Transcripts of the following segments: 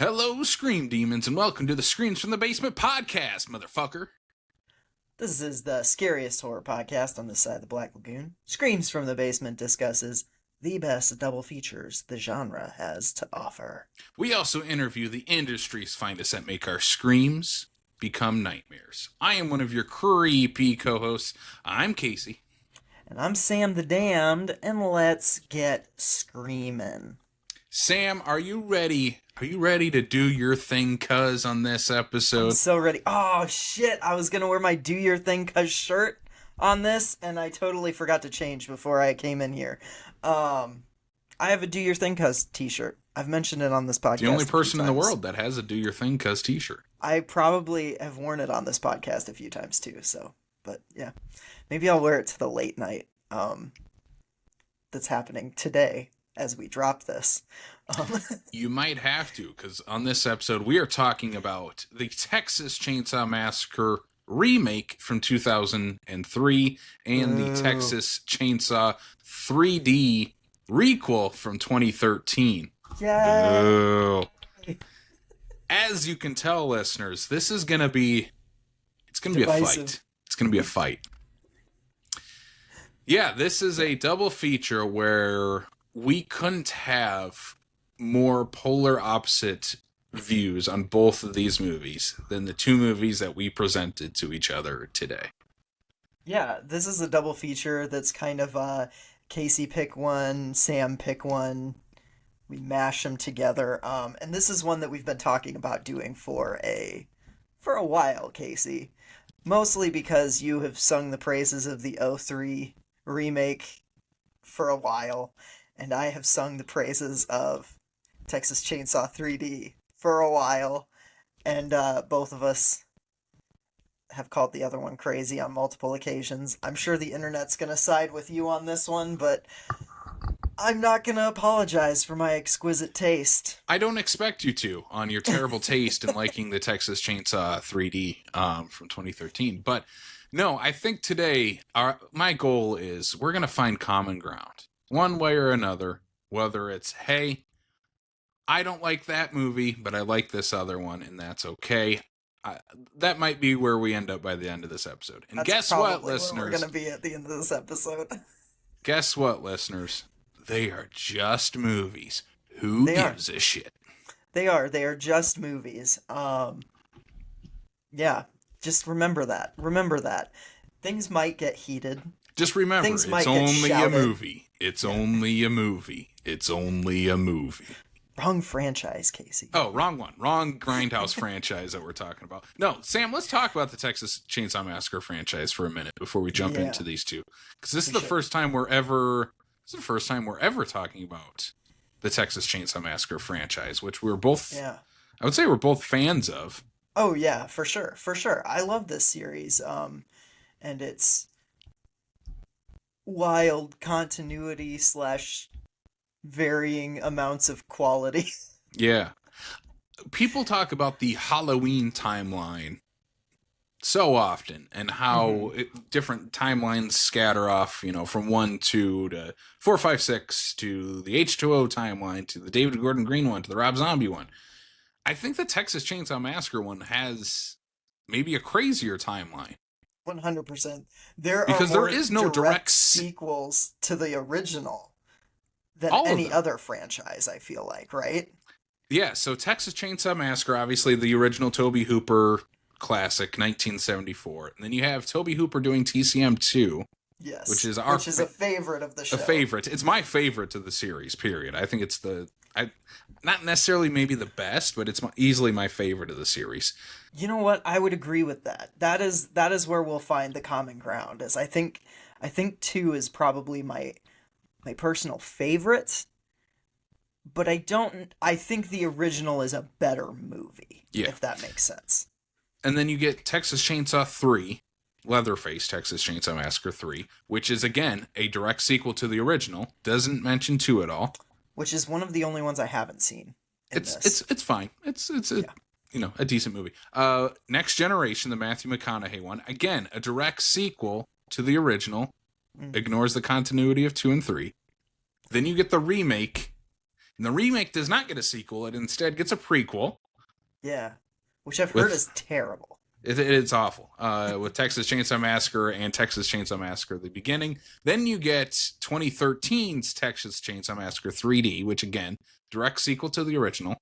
Hello, Scream Demons, and welcome to the Screams from the Basement podcast, motherfucker. This is the scariest horror podcast on this side of the Black Lagoon. Screams from the Basement discusses the best double features the genre has to offer. We also interview the industry's finest that make our screams become nightmares. I am one of your creepy co-hosts. I'm Casey. And I'm Sam the Damned, and let's get screaming. Sam, are you ready? Are you ready to do your thing, cuz, on this episode? I'm so ready. Oh, shit. I was going to wear my Do Your Thing Cuz shirt on this, and I totally forgot to change before I came in here. I have a Do Your Thing Cuz t-shirt. I've mentioned it on this podcast. The only person in the world that has a Do Your Thing Cuz t-shirt. I probably have worn it on this podcast a few times too, so, but yeah. Maybe I'll wear it to the late night that's happening today as we drop this. You might have to, because on this episode we are talking about the Texas Chainsaw Massacre remake from 2003 and the Texas Chainsaw 3D requel from 2013. Yeah. As you can tell, listeners, this is going to be... It's going to be a fight. It's going to be a fight. Yeah, this is a double feature where we couldn't have more polar opposite views on both of these movies than the two movies that we presented to each other today. Yeah, this is a double feature that's kind of Casey pick one, Sam pick one. We mash them together. And this is one that we've been talking about doing for a while, Casey. Mostly because you have sung the praises of the 03 remake for a while, and I have sung the praises of Texas Chainsaw 3D for a while, and both of us have called the other one crazy on multiple occasions. I'm sure the internet's going to side with you on this one, but I'm not going to apologize for my exquisite taste. I don't expect you to, on your terrible taste in liking the Texas Chainsaw 3D from 2013. But no, I think today my goal is we're going to find common ground, one way or another, whether it's, hey, I don't like that movie, but I like this other one, and that's okay. That might be where we end up by the end of this episode. And That's guess what, where listeners? we're going to be at the end of this episode. Guess what, listeners? They are just movies. Who gives a shit? They are just movies. Yeah, just remember that. Remember that. Things might get heated. Just remember, it's only a movie. It's only a movie. It's only a movie. Wrong franchise, Casey. Oh, wrong one. Wrong Grindhouse franchise that we're talking about. No, Sam, let's talk about the Texas Chainsaw Massacre franchise for a minute before we jump into these two. Because this is the first time we're ever talking about the Texas Chainsaw Massacre franchise, which we're both, I would say we're both fans of. Oh, yeah, for sure. For sure. I love this series. And it's wild continuity / varying amounts of quality. Yeah. People talk about the Halloween timeline so often and how different timelines scatter off, from 1, 2 to 4, 5, 6 to the H2O timeline to the David Gordon Green one to the Rob Zombie one. I think the Texas Chainsaw Massacre one has maybe a crazier timeline. 100%. Because there is no direct sequels to the original than any other franchise, I feel like, right? Yeah, so Texas Chainsaw Massacre, obviously the original Tobe Hooper classic, 1974. And then you have Tobe Hooper doing TCM 2. Yes. Which is a favorite of the show. A favorite. It's my favorite of the series, period. I think it's not necessarily maybe the best, but it's easily my favorite of the series. You know what? I would agree with that. That is where we'll find the common ground. Is I think 2 is probably my personal favorite, but I think the original is a better movie, if that makes sense. And then you get Texas Chainsaw 3, Leatherface Texas Chainsaw Massacre 3, which is, again, a direct sequel to the original, doesn't mention 2 at all. Which is one of the only ones I haven't seen. It's fine. It's a decent movie. Next Generation, the Matthew McConaughey one, again, a direct sequel to the original, ignores the continuity of 2 and 3. Then you get the remake, And the remake does not get a sequel. It instead gets a prequel. Yeah. Which I've heard With is terrible. It's awful. With Texas Chainsaw Massacre and Texas Chainsaw Massacre the beginning. Then you get 2013's Texas Chainsaw Massacre 3D, which again, direct sequel to the original.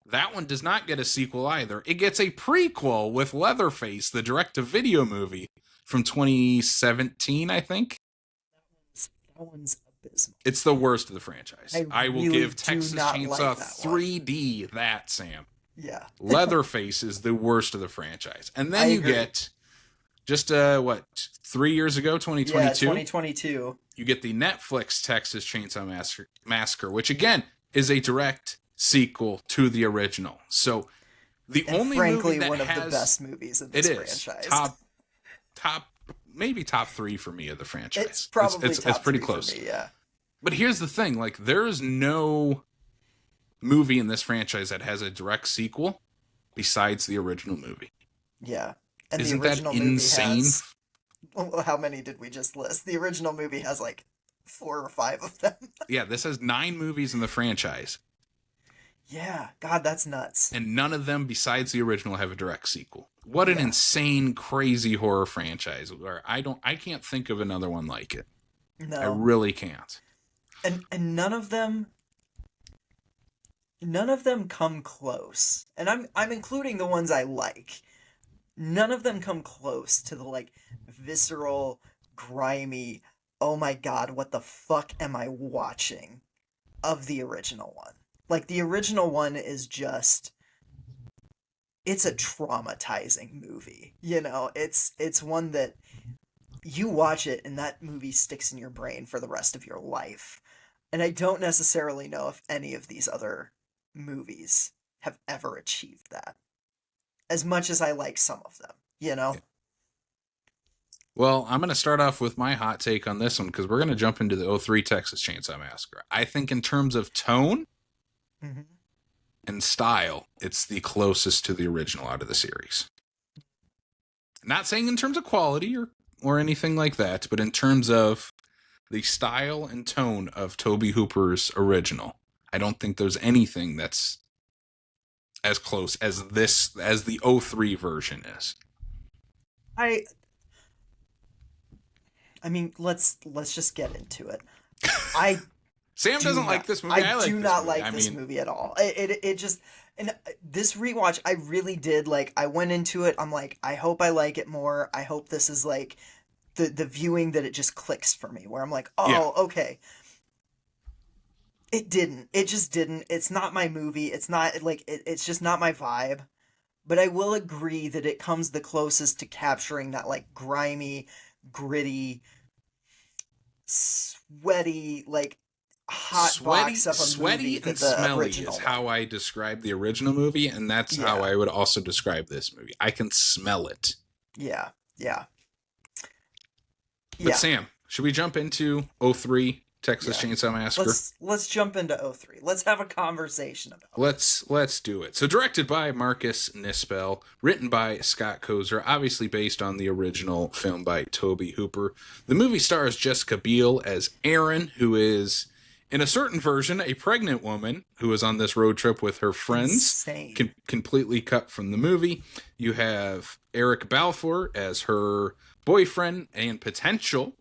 That one does not get a sequel either. It gets a prequel with Leatherface, the direct-to-video movie from 2017, I think. That one's abysmal. It's the worst of the franchise. I will really give Texas Chainsaw 3D that, Sam. Yeah. Leatherface is the worst of the franchise. And then you get just 3 years ago, 2022. Yeah, 2022. You get the Netflix Texas Chainsaw Massacre, which again is a direct sequel to the original. So the only frankly movie that one of has, the best movies in this franchise. Top maybe top 3 for me of the franchise. It's probably it's pretty close. For me, yeah. But here's the thing, like there is no movie in this franchise that has a direct sequel besides the original movie. Yeah. And Isn't the original that insane? Movie has, how many did we just list? The original movie has like 4 or 5 of them. Yeah, this has 9 movies in the franchise. Yeah, God, that's nuts. And none of them besides the original have a direct sequel. What an insane, crazy horror franchise where I can't think of another one like it. No. I really can't. And none of them come close. And I'm including the ones I like. None of them come close to the like visceral, grimy, oh my God, what the fuck am I watching of the original one. Like the original one is just, it's a traumatizing movie. You know, it's one that you watch it and that movie sticks in your brain for the rest of your life. And I don't necessarily know if any of these other movies have ever achieved that. As much as I like some of them, you know? Yeah. Well, I'm going to start off with my hot take on this one because we're going to jump into the 03 Texas Chainsaw Massacre. I think in terms of tone and style, it's the closest to the original out of the series. Not saying in terms of quality or anything like that, but in terms of the style and tone of Tobe Hooper's original, I don't think there's anything that's as close as the 03 version is. I mean, let's just get into it. Sam doesn't like this movie. I do not like this movie at all. It just, and this rewatch, I really did like. I went into it. I'm like, I hope I like it more. I hope this is like the viewing that it just clicks for me, where I'm like, okay. It didn't. It just didn't. It's not my movie. It's not like it's just not my vibe. But I will agree that it comes the closest to capturing that like grimy, gritty, sweaty, like hot box of a sweaty movie and that the smelly original is how I describe the original movie, and that's how I would also describe this movie. I can smell it. Yeah. But Sam, should we jump into 03 Texas Chainsaw Massacre? Let's jump into 03. Let's have a conversation about it. Let's do it. So directed by Marcus Nispel, written by Scott Kozer, obviously based on the original film by Tobe Hooper. The movie stars Jessica Biel as Erin, who is, in a certain version, a pregnant woman who is on this road trip with her friends. Completely cut from the movie. You have Eric Balfour as her boyfriend and potential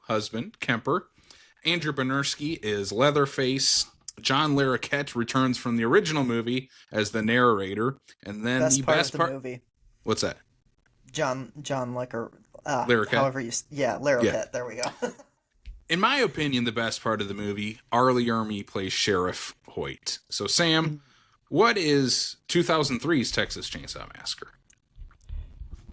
husband, Kemper. Andrew Bernarski is Leatherface. John Larroquette returns from the original movie as the narrator. And then the best part of the movie. What's that? John Larroquette. Larroquette. Larroquette. Yeah. There we go. In my opinion, the best part of the movie, Arlie Ermey plays Sheriff Hoyt. So, Sam, what is 2003's Texas Chainsaw Massacre?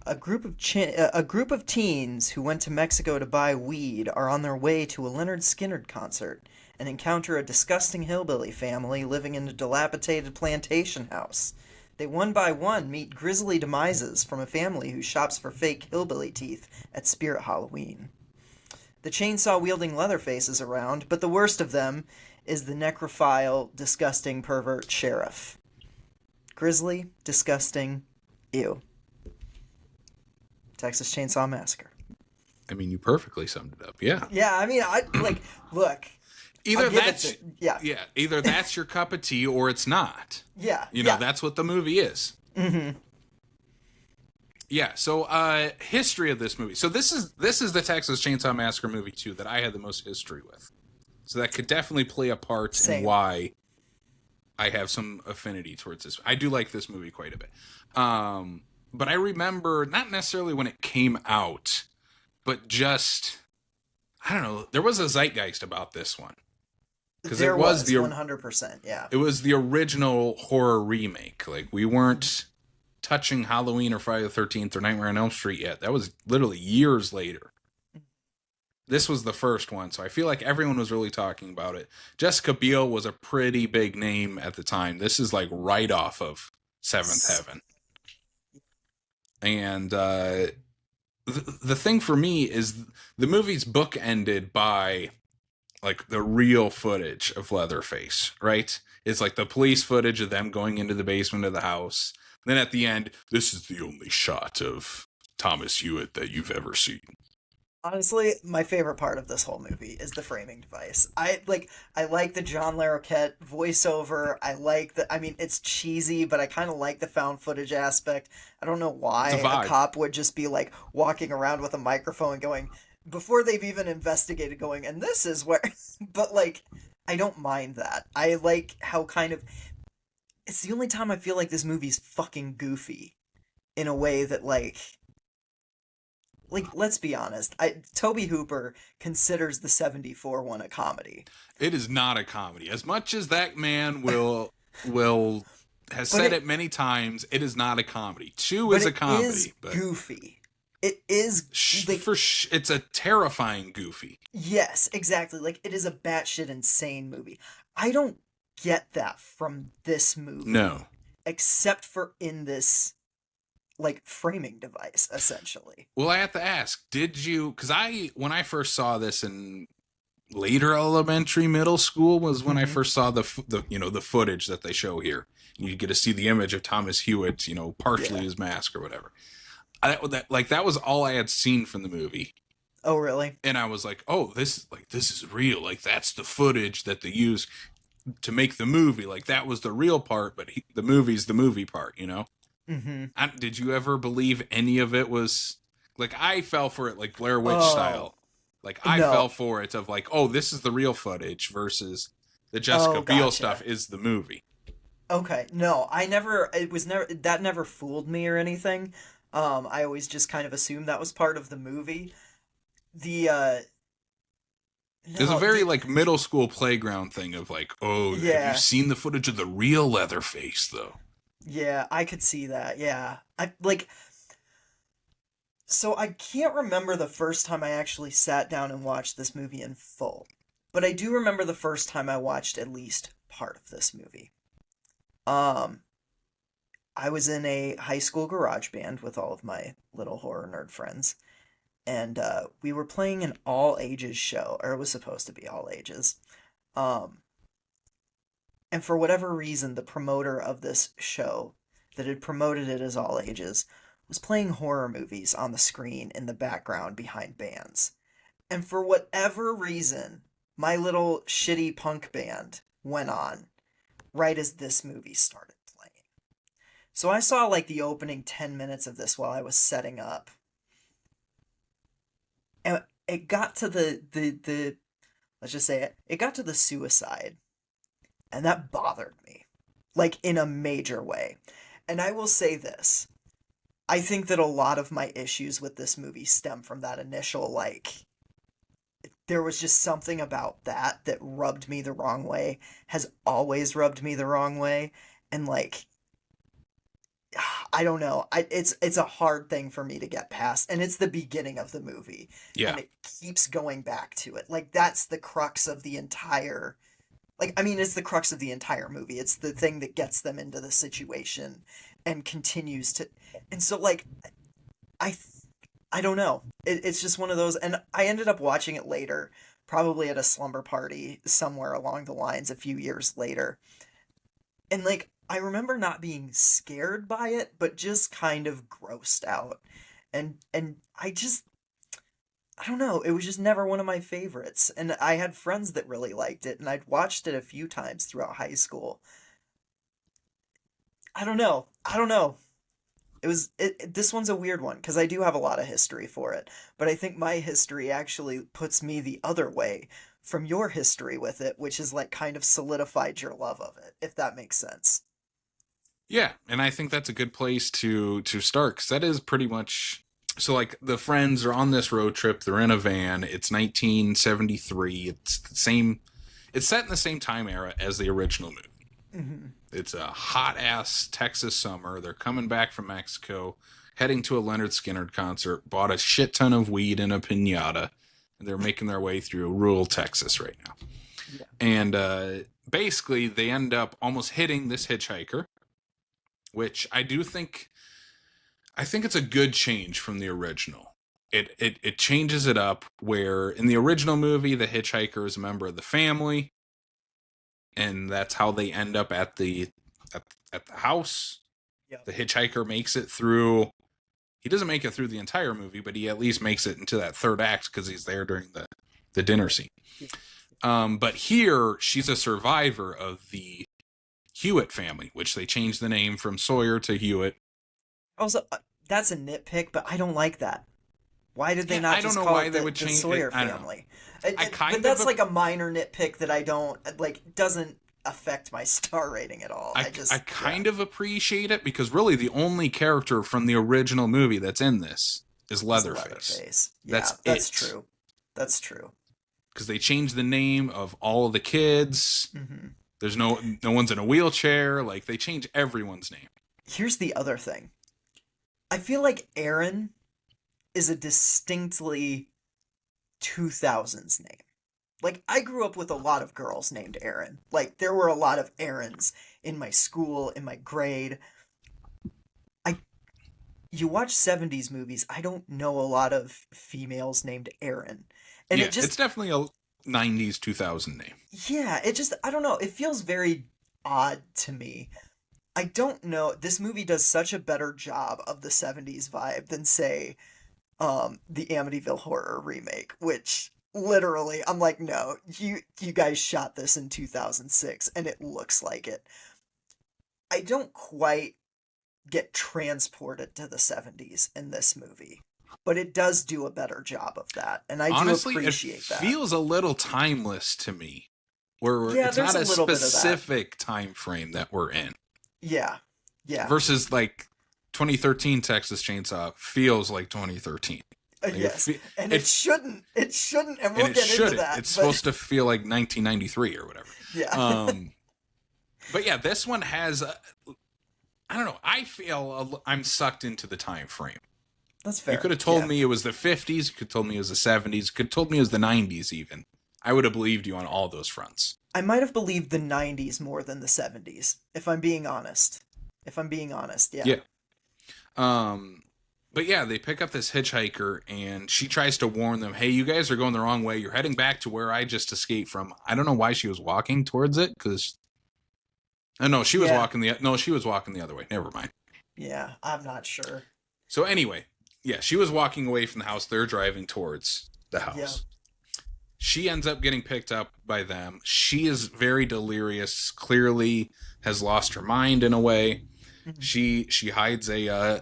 A group of teens who went to Mexico to buy weed are on their way to a Lynyrd Skynyrd concert and encounter a disgusting hillbilly family living in a dilapidated plantation house. They one by one meet grisly demises from a family who shops for fake hillbilly teeth at Spirit Halloween. The chainsaw-wielding Leatherface is around, but the worst of them is the necrophile, disgusting pervert sheriff. Grisly, disgusting, ew. Texas Chainsaw Massacre. I mean, you perfectly summed it up. Yeah. Yeah, I mean, look. I'll Either give it that's to yeah, yeah, either that's your cup of tea or it's not. yeah, You know, yeah. that's what the movie is. Hmm. Yeah, so history of this movie. So this is the Texas Chainsaw Massacre movie too that I had the most history with. So that could definitely play a part in Same. why I have some affinity towards this. I do like this movie quite a bit. But I remember not necessarily when it came out, but just I don't know, there was a zeitgeist about this one because There was 100%. Yeah. it was the original horror remake. Like we weren't touching Halloween or Friday the 13th or Nightmare on Elm Street yet. That was literally years later. This was the first one, so I feel like everyone was really talking about it. Jessica Biel was a pretty big name at the time. This is like right off of Seventh Heaven. And the thing for me is the movie's bookended by like the real footage of Leatherface, right? It's like the police footage of them going into the basement of the house. Then at the end, this is the only shot of Thomas Hewitt that you've ever seen. Honestly, my favorite part of this whole movie is the framing device. I like the John Larroquette voiceover. I mean it's cheesy, but I kind of like the found footage aspect. I don't know It's a why a vibe. cop would just be like walking around with a microphone going before they've even investigated going and this is where but like I don't mind that. I like how kind of it's the only time I feel like this movie's fucking goofy in a way that let's be honest. Toby Hooper considers the 74 one a comedy. It is not a comedy. As much as that man will has But said it it many times, it is not a comedy. Two but is a it is comedy, but goofy. It is like it's a terrifying goofy. yes, exactly. Like it is a batshit insane movie. I don't get that from this movie No. except for in this like framing device essentially. Well, I have to ask, did you cuz when I first saw this in later elementary middle school was when I Mhm. first saw the the footage that they show here. You get to see the image of Thomas Hewitt, partially Yeah. his mask or whatever. That was all I had seen from the movie. Oh, really? And I was like, "Oh, this is real. Like that's the footage that they use to make the movie. Like that was the real part, but the movie's the movie part. Mhm. Did you ever believe any of it was like I fell for it like Blair Witch Oh, style? Like I no. fell for it of like, oh, this is the real footage versus the Jessica Oh, Biel stuff gotcha. is the movie. Okay, no, it was never, that never fooled me or anything. I always just kind of assumed that was part of the movie. The, There's a no, very like middle school playground thing of like, oh, have you yeah, seen the footage of the real Leatherface though? yeah, I could see that, yeah. So I can't remember the first time I actually sat down and watched this movie in full, but I do remember the first time I watched at least part of this movie. Um, I was in a high school garage band with all of my little horror nerd friends and we were playing an all ages show, or it was supposed to be all ages. Um, and for whatever reason, the promoter of this show that had promoted it as all ages was playing horror movies on the screen in the background behind bands. And for whatever reason, my little shitty punk band went on right as this movie started playing. So I saw like the opening 10 minutes of this while I was setting up and it got to the let's just say it got to the suicide and that bothered me like in a major way. And I will say this, I think that a lot of my issues with this movie stem from that initial like there was just something about that rubbed me the wrong way, has always rubbed me the wrong way, and like I don't know. It's a hard thing for me to get past, and it's the beginning of the movie, Yeah. and it keeps going back to it. Like that's the crux of the entire. Like I mean, it's the crux of the entire movie. It's the thing that gets them into the situation, and continues to. And so like I, I don't know. It's just one of those, and I ended up watching it later, probably at a slumber party somewhere along the lines a few years later, and like I remember not being scared by it, but just kind of grossed out. And I don't know, it was just never one of my favorites. And I had friends that really liked it, and I'd watched it a few times throughout high school. I don't know. I don't know. This one's a weird one because I do have a lot of history for it, but I think my history actually puts me the other way from your history with it, which is like kind of solidified your love of it, if that makes sense. Yeah, and I think that's a good place to start, because that is pretty much so. Like, the friends are on this road trip. They're in a van. It's 1973. It's the same. It's set in the same time era as the original movie. Hmm. It's a hot ass Texas summer. They're coming back from Mexico, heading to a Leonard Skinner concert. Bought a shit ton of weed and a pinata, and they're making their way through rural Texas right now. Yeah. And basically, they end up almost hitting this hitchhiker, which I think it's a good change from the original. It changes it up, where in the original movie the hitchhiker is a member of the family, and that's how they end up at the house. Yep. The hitchhiker makes it through. He doesn't make it through the entire movie, but he at least makes it into that third act because he's there during the dinner scene. But here she's a survivor of the Hewitt family, which they changed the name from Sawyer to Hewitt. Also, that's a nitpick, but I don't like that. Why did they Yeah, not I don't just know call why it they the, would the change Sawyer it. I don't know. family? I But that's like a minor nitpick that I don't like. Doesn't affect my star rating at all. I kind of appreciate it, because really the only character from the original movie that's in this is It's Leatherface. Leatherface. Yeah, That's that's it. true. That's true. Because they changed the name of all of the kids. Hmm. There's no one's in a wheelchair. Like, they change everyone's name. Here's the other thing. I feel like Aaron is a distinctly 2000s name. Like, I grew up with a lot of girls named Aaron. Like, there were a lot of Aarons in my school, in my grade. I You watch 70s movies, I don't know a lot of females named Aaron. And Yeah, it it's just definitely a 90s 2000 name. yeah, it just I don't know, it feels very odd to me. I don't know. This movie does such a better job of the 70s vibe than say the Amityville Horror remake, which literally I'm like, no, you guys shot this in 2006 and it looks like it. I don't quite get transported to the 70s in this movie, but it does do a better job of that, and I do Honestly, it appreciate that. feels a little timeless to me, where Yeah, it's there's not a a little bit of that. specific time frame that we're in. Yeah. Yeah. Versus, like, 2013 Texas Chainsaw feels like 2013. Like, Yes. And it it shouldn't, and we'll and it get into shouldn't. that. It's But supposed to feel like 1993 or whatever. yeah. But yeah, this one has. I don't know. I feel I'm sucked into the time frame. That's fair. You could have told Yeah. me it was the 50s. You could have told me it was the 70s. You could have told me it was the 90s even. I would have believed you on all those fronts. I might have believed the 90s more than the 70s, if I'm being honest. If I'm being honest, yeah. Yeah. But yeah, they pick up this hitchhiker, and she tries to warn them, hey, you guys are going the wrong way. You're heading back to where I just escaped from. I don't know why she was walking towards it, because... no, she was Yeah. walking she was walking the other way. Never mind. Yeah, I'm not sure. So anyway, yeah, she was walking away from the house. They're driving towards the house. Yeah. She ends up getting picked up by them. She is very delirious, clearly has lost her mind in a way. Mhm. She hides a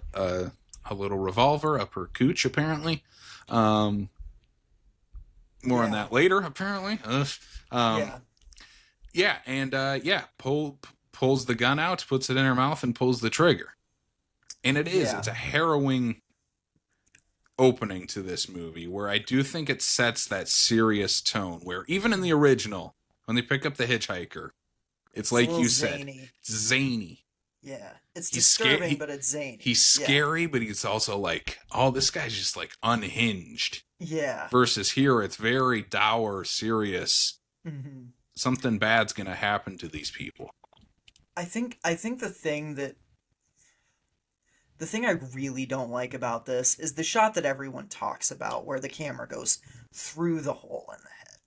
little revolver up her cooch, apparently. More on that later, apparently. Yeah. Yeah, and pulls the gun out, puts it in her mouth, and pulls the trigger. And Yeah. it's a harrowing opening to this movie, where I do think it sets that serious tone, where even in the original, when they pick up the hitchhiker, it's a like little you said, zany. it's zany. Yeah. It's He's disturbing, but it's zany. He's Yeah. scary, but he's also like, oh, this guy's just like unhinged. Yeah. Versus here, it's very dour, serious. Hmm. Something bad's gonna happen to these people. I think the thing I really don't like about this is the shot that everyone talks about where the camera goes through the hole in the head.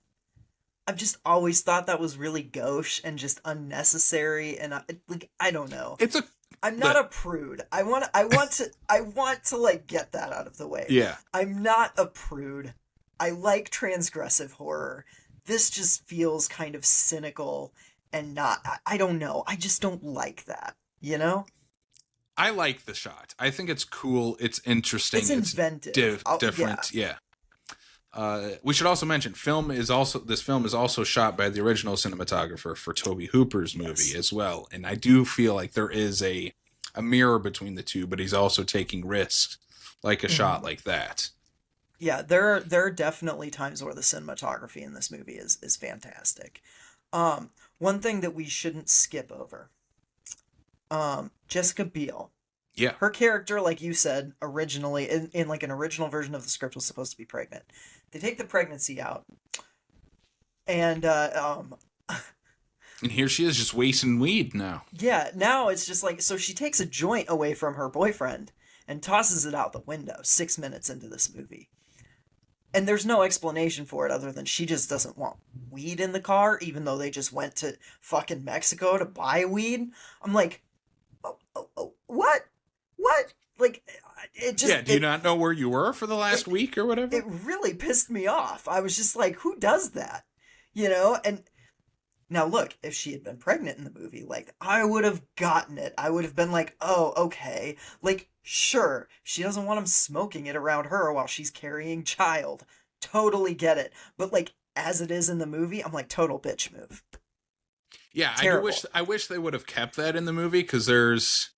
I've just always thought that was really gauche and just unnecessary, and I don't know. I'm not a prude. I want to like get that out of the way. Yeah. I'm not a prude. I like transgressive horror. This just feels kind of cynical and not. I don't know. I just don't like that. You know? I like the shot. I think it's cool. It's interesting. It's It's inventive. Oh, yeah. different. Yeah. We should also mention this film is also shot by the original cinematographer for Tobe Hooper's movie Yes. as well. And I do feel like there is a mirror between the two, but he's also taking risks like a shot Mhm. like that. Yeah, there are definitely times where the cinematography in this movie is fantastic. One thing that we shouldn't skip over. Jessica Biel. Yeah. Her character, like you said, originally in like an original version of the script was supposed to be pregnant. They take the pregnancy out, and And here she is just wasting weed now. yeah, now it's just like so she takes a joint away from her boyfriend and tosses it out the window 6 minutes into this movie. And there's no explanation for it other than she just doesn't want weed in the car, even though they just went to fucking Mexico to buy weed. I'm like, oh, what? What? Like, it just Yeah, do you not know where you were for the last week or whatever? it really pissed me off. I was just like, who does that? You know? And now look, if she had been pregnant in the movie, like, I would have gotten it. I would have been like, oh, okay. Like, sure, she doesn't want him smoking it around her while she's carrying child. Totally get it. But like, as it is in the movie, I'm like, total bitch move. Yeah, Terrible. I wish they would have kept that in the movie because there's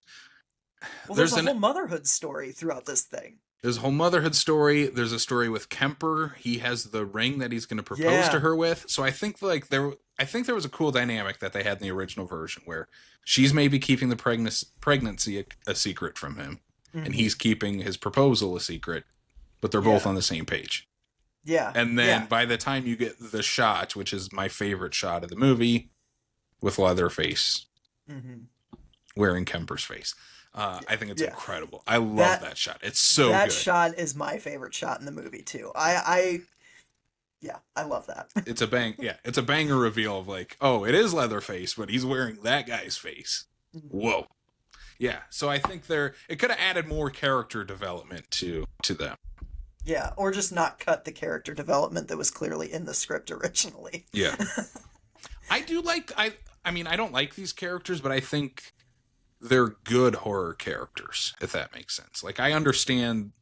Well, there's there's a an whole motherhood story throughout this thing. there's a whole motherhood story. There's a story with Kemper. He has the ring that he's going to propose to Yeah. her with. So I think there was a cool dynamic that they had in the original version where she's maybe keeping the pregnancy a secret from him, and Hmm. he's keeping his proposal a secret, but they're both Yeah. on the same page. Yeah. And then Yeah. by the time you get the shot, which is my favorite shot of the movie, with Leatherface Hmm. wearing Kemper's face. I think it's Yeah. incredible. I love That that shot. It's so that good. shot is my favorite shot in the movie too. Yeah, I love that. It's a it's a banger reveal of like, oh, it is Leatherface, but he's wearing that guy's face. Whoa. Yeah. So I think it could have added more character development to them. Yeah, or just not cut the character development that was clearly in the script originally. Yeah. I mean, I don't like these characters, but I think they're good horror characters, if that makes sense. Like I understand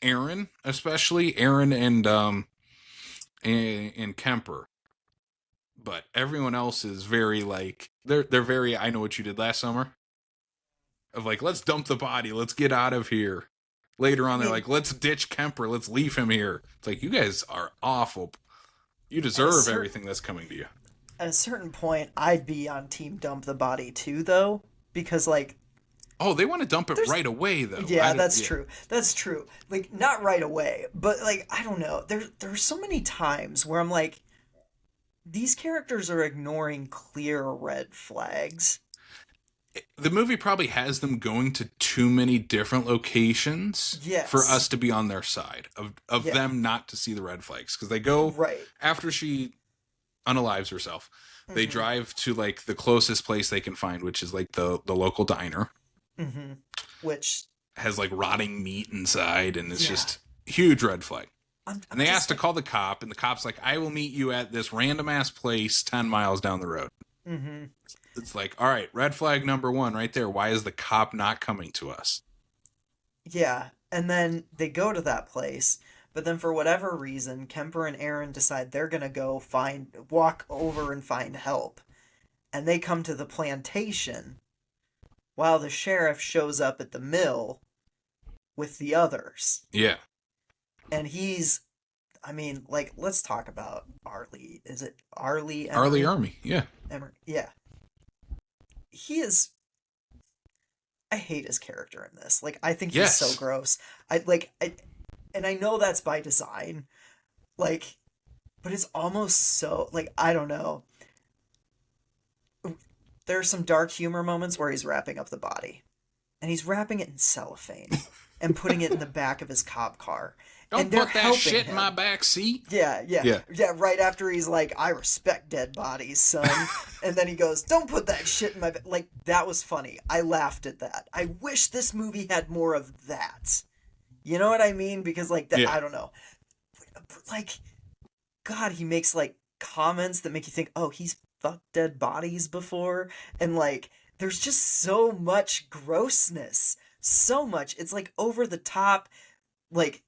Aaron, especially Aaron and Kemper, but everyone else is very like they're very I know what you did last summer of like let's dump the body, let's get out of here. Later I on, they're mean, like let's ditch Kemper, let's leave him here. It's like you guys are awful. You at a deserve certain everything that's coming to you. at a certain point, I'd be on team dump the body too, though, because like Oh, they want to dump it there's right away though. yeah, that's Yeah. true. That's true. Like not right away, but like I don't know. There's so many times where I'm like, these characters are ignoring clear red flags. The movie probably has them going to too many different locations for Yes. us to be on their side of Yeah. them not to see the red flags because they go Right. after she unalives herself. They Mm-hmm. drive to like the closest place they can find, which is like the local diner. Mm-hmm. Which Has like rotting meat inside, and it's yeah, just huge red flag. I'm And they just asked to like, call the cop, and the cop's like, "I will meet you at this random ass place 10 miles down the road." mm-hmm. It's like, all right, red flag number one right there. Why is the cop not coming to us? Yeah, and then they go to that place, but then for whatever reason, Kemper and Aaron decide they're gonna walk over and find help. And they come to the plantation while the sheriff shows up at the mill with the others. Yeah. And I mean, like, let's talk about Arlie. Is it Arlie Arlie Emery? Army. Yeah. Yeah. He is I hate his character in this. Like, I think he's so Yes. gross. And I know that's by design. Like, but it's almost so like I don't know. There are some dark humor moments where he's wrapping up the body, and he's wrapping it in cellophane and putting it in the back of his cop car, Don't and they're put that helping shit in him. my back seat. Yeah, yeah, Yeah. yeah. Right after he's like, "I respect dead bodies, son," and then he goes, "Don't put that shit in my like." That was funny. I laughed at that. I wish this movie had more of that. You know what I mean? Because like that, Yeah. I don't know. Like, God, he makes like comments that make you think, oh, he's fucked dead bodies before, and like, there's just so much grossness, so much. It's like over the top, like,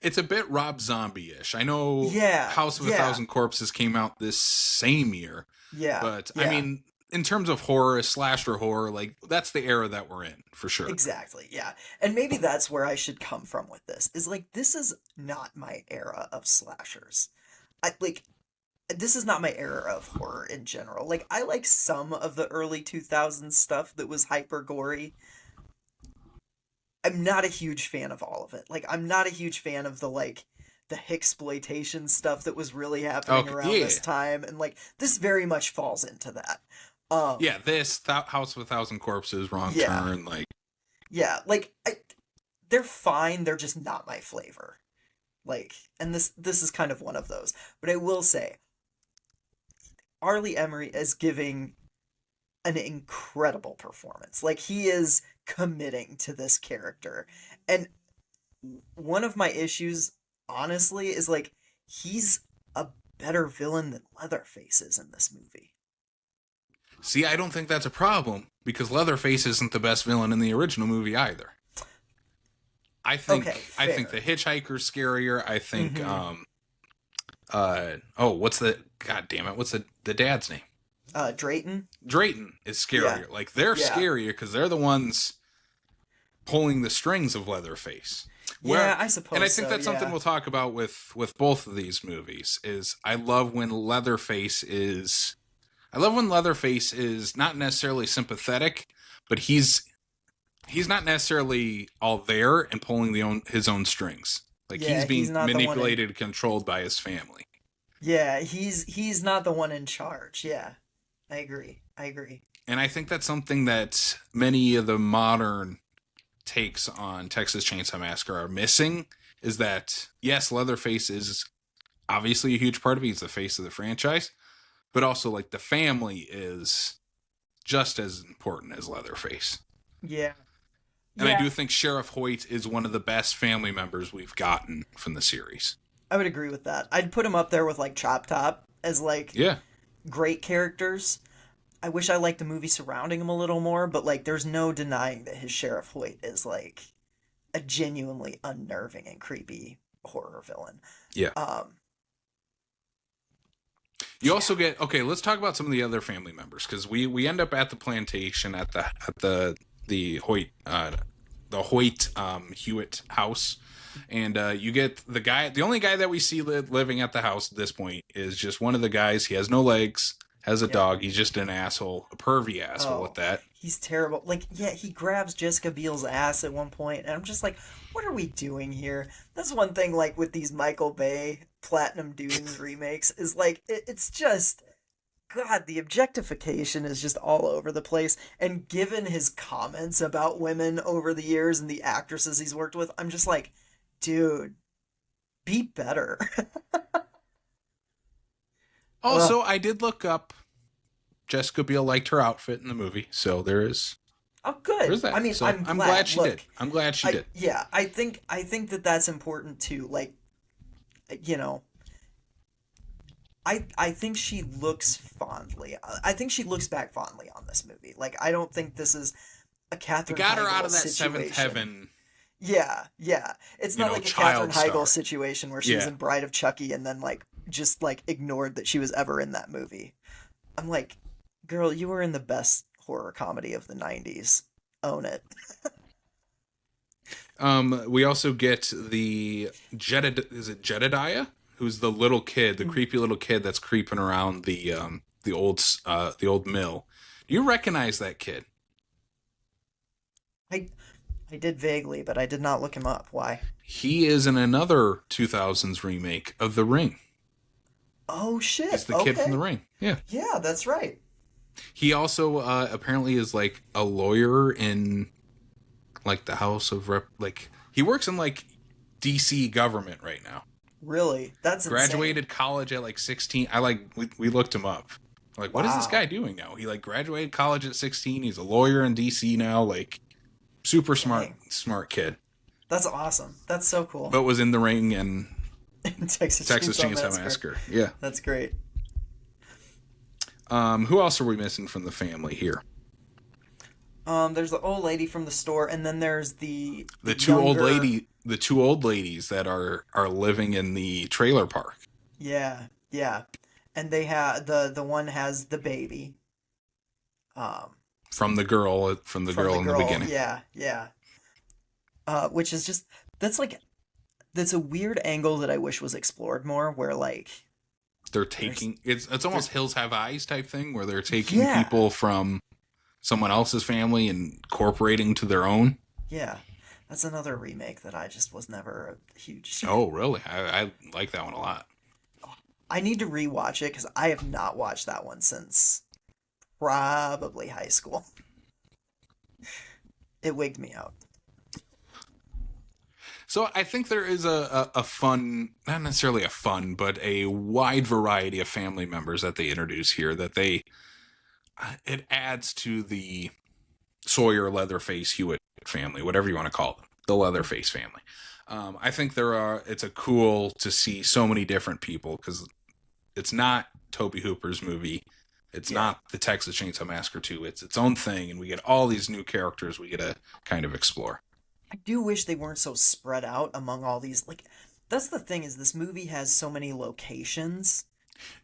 It's a bit Rob Zombie-ish. I know yeah, House of a yeah, Thousand Corpses came out this same year, yeah, but I yeah. mean, in terms of horror, slasher horror, like that's the era that we're in for sure. Exactly, yeah. And maybe that's where I should come from with this. Is like this is not my era of slashers. I like this is not my era of horror in general. Like I like some of the early 2000s stuff that was hyper gory. I'm not a huge fan of all of it. Like I'm not a huge fan of the like the Hicksploitation stuff that was really happening Okay, around yeah, this time, and like this very much falls into that. Um yeah. House of a Thousand Corpses, Wrong yeah. Turn, like Yeah, like they're fine, they're just not my flavor. Like, and this is kind of one of those. But I will say, Arlie Emery is giving an incredible performance. Like he is committing to this character. And one of my issues, honestly, is like he's a better villain than Leatherface is in this movie. see, I don't think that's a problem because Leatherface isn't the best villain in the original movie either. Okay, I think fair. the Hitchhiker's scarier. I think Mm-hmm. what's the god damn it? What's the dad's name? Drayton? Drayton is Yeah. scarier. Like they're Yeah. scarier because they're the ones pulling the strings of Leatherface. Where Yeah, I and I suppose think so, that's something yeah. we'll talk about with both of these movies is I love when Leatherface is not necessarily sympathetic, but he's not necessarily all there and pulling his own strings. Like he's Yeah, he's being not the one in manipulated and controlled by his family. Yeah, he's not the one in charge. Yeah. I agree. I agree. And I think that's something that many of the modern takes on Texas Chainsaw Massacre are missing is that yes, Leatherface is obviously a huge part of it. He's the face of the franchise, but also like the family is just as important as Leatherface. Yeah. And I Yeah, do think Sheriff Hoyt is one of the best family members we've gotten from the series. I would agree with that. I'd put him up there with like Chop Top as like Yeah. great characters. I wish I liked the movie surrounding him a little more, but like there's no denying that his Sheriff Hoyt is like a genuinely unnerving and creepy horror villain. Yeah. Um You yeah. also get okay. Let's talk about some of the other family members because we end up at the plantation at the Hoyt Hewitt house, and you get the only guy that we see living at the house at this point is just one of the guys. He has no legs, has a Yeah. dog. He's just an asshole, a pervy asshole at Oh, that. he's terrible. Like, yeah, he grabs Jessica Biel's ass at one point, and I'm just like, what are we doing here? That's one thing, like, with these Michael Bay Platinum Dunes remakes, is like, it's just, God, the objectification is just all over the place. And given his comments about women over the years and the actresses he's worked with, I'm just like, dude, be better. Ugh. Also, I did look up. Jessica Biel liked her outfit in the movie, so Oh, there's good. I that. mean, So I'm I'm glad glad. she did. Look, I'm glad she did. yeah, I think that that's important too. Like, you know, I think she looks fondly. I think she looks back fondly on this movie. Like, I don't think this is a It Katherine got her out Heigl of that seventh situation. heaven, Yeah, yeah. It's not like a Katherine child Heigl star. situation where she was Yeah. in Bride of Chucky and then like just like ignored that she was ever in that movie. I'm like, girl, you were in the best horror comedy of the '90s. Own it. We also get is it Jedediah? Who's the little kid, the creepy little kid that's creeping around the old mill. Do you recognize that kid? I I did vaguely, but I did not look him up. Why? He is in another 2000s remake of The Ring. Oh He's shit. the kid from The Okay. Ring. Yeah. Yeah, that's right. He also apparently is like a lawyer in like the House of Rep. Like he works in like DC government right now. Really? That's insane. Graduated college at like 16. We looked him up. Like, what is this guy Wow. doing now? He like graduated college at 16. He's a lawyer in DC now. Like, super Dang. smart kid. That's awesome. That's so cool. but was in the ring and Texas Texas Chainsaw Chainsaw Massacre. Massacre. Yeah. That's great. Who else are we missing from the family here? There's the old lady from the store, and then there's the The two old younger. lady, the two old ladies that are living in the trailer park Yeah, yeah, and they have the one has the baby. Um, from the from the girl in the girl. beginning. Yeah, yeah. Which is just that's like that's a weird angle that I wish was explored more, where like They're there's taking it's there's almost Hills Have Eyes type thing where they're taking yeah, people from someone else's family and incorporating to their own. yeah. That's another remake that I just was never a huge. Oh, really? I like that one a lot. I need to rewatch it because I have not watched that one since probably high school. It wigged me out. So I think there is a fun, not necessarily a fun, but a wide variety of family members that they introduce here that it adds to the Sawyer, Leatherface, Hewitt family, whatever you want to call them, the Leatherface family. I think it's a cool to see so many different people because it's not Toby Hooper's movie. It's Yeah. not the Texas Chainsaw Massacre 2. It's its own thing, and we get all these new characters we get to kind of explore. I do wish they weren't so spread out among all these. Like, that's the thing is this movie has so many locations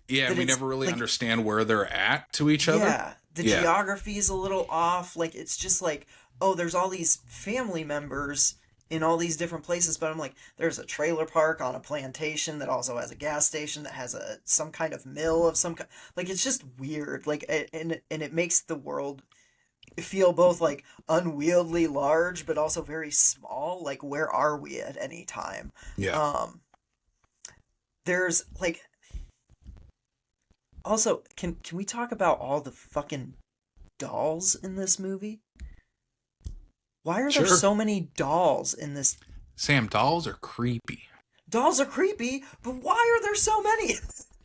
Yeah, and that we it's never really like, understand where they're at to each other. yeah, the Yeah, geography is a little off. Like, it's just like, oh, there's all these family members in all these different places, but I'm like, there's a trailer park on a plantation that also has a gas station that has a some kind of mill of some kind. Like, it's just weird. Like, and it makes the world feel both like unwieldy large but also very small. Like, where are we at any time? yeah, um there's like also can we talk about all the fucking dolls in this movie? Why are there sure. so many dolls in this? Sam, dolls are creepy. Dolls are creepy, but why are there so many?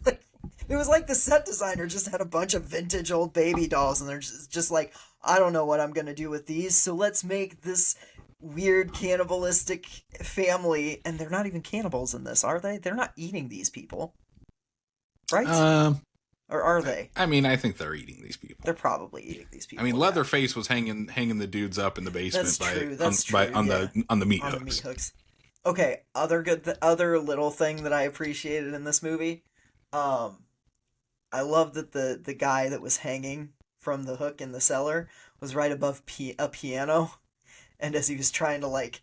Like, it was like the set designer just had a bunch of vintage old baby dolls and they're just like, I don't know what I'm gonna do with these, so let's make this weird cannibalistic family. And they're not even cannibals in this, are they? They're not eating these people, right? Um, Or are they? I mean, I think they're eating these people. They're probably eating these I people. mean, Yeah. Leatherface was hanging the dudes up in the basement That's true. That's true. on Yeah, the meat on the meat hooks. hooks. Okay, the other little thing that I appreciated in this movie, um, I love that the guy that was hanging from the hook in the cellar was right above a piano, and as he was trying to like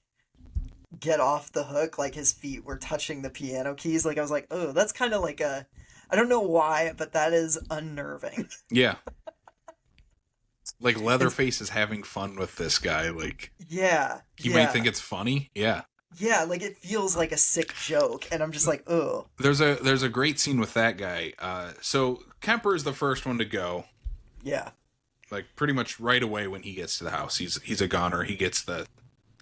get off the hook, like his feet were touching the piano keys. Like I was like, oh, that's kind of like a, I don't know why, but that is unnerving. Yeah, like It's, Leatherface is having fun with this guy. Like yeah, he might think yeah, it's funny. Yeah. yeah. Like it feels like a sick joke, and I'm just like, oh, There's a great scene with that guy. So Kemper is the first one to go. yeah. Like pretty much right away when he gets to the house, he's a goner. He gets the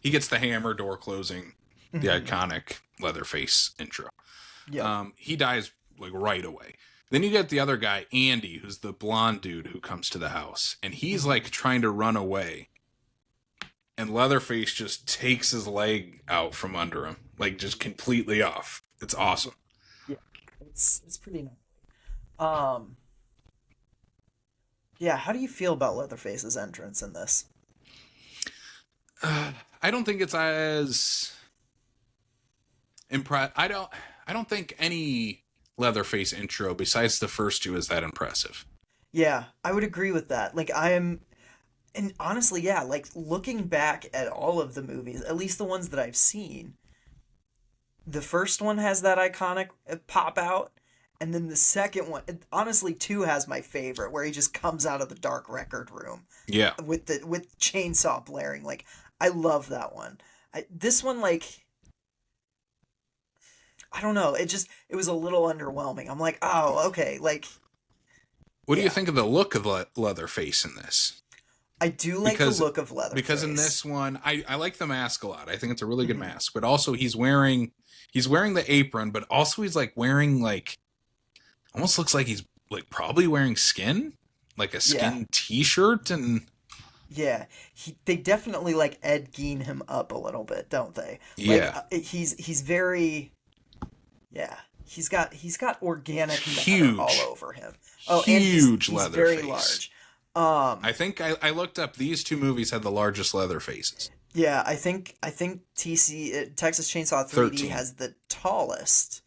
hammer door closing, the Hmm. iconic Leatherface intro. Yep. He dies like right away. Then you get the other guy, Andy, who's the blonde dude who comes to the house, and he's Hmm. like trying to run away, and Leatherface just takes his leg out from under him, like just completely off. It's awesome. Yeah. It's pretty nice. Um. Yeah. How do you feel about Leatherface's entrance in this? I don't think it's as impressive. I don't think any Leatherface intro besides the first two is that impressive. Yeah, I would agree with that. Like I am, and honestly, yeah, like looking back at all of the movies, at least the ones that I've seen, the first one has that iconic pop out, and then the second one, honestly, two has my favorite, where he just comes out of the dark record room Yeah. with chainsaw blaring. Like I love that one. This one, like I don't know, it was a little underwhelming. I'm like, oh, okay, like What do you yeah, think of the look of Leatherface in this? I do like the Because look of because in Leatherface. this one, I like the mask a lot. I think it's a really good Hmm. mask. But also he's wearing the apron, but also he's like wearing like almost looks like he's like probably wearing skin, like a Yeah. skin T-shirt, and Yeah, they definitely like Ed Gein him up a little bit, don't they? Like Yeah. he's very yeah. He's got organic matter all Huge, over him. Oh, and huge he's leather very face. large. Um, I think I looked up, these two movies had the largest leather faces. yeah, I think Texas Chainsaw 3D 13. has the tallest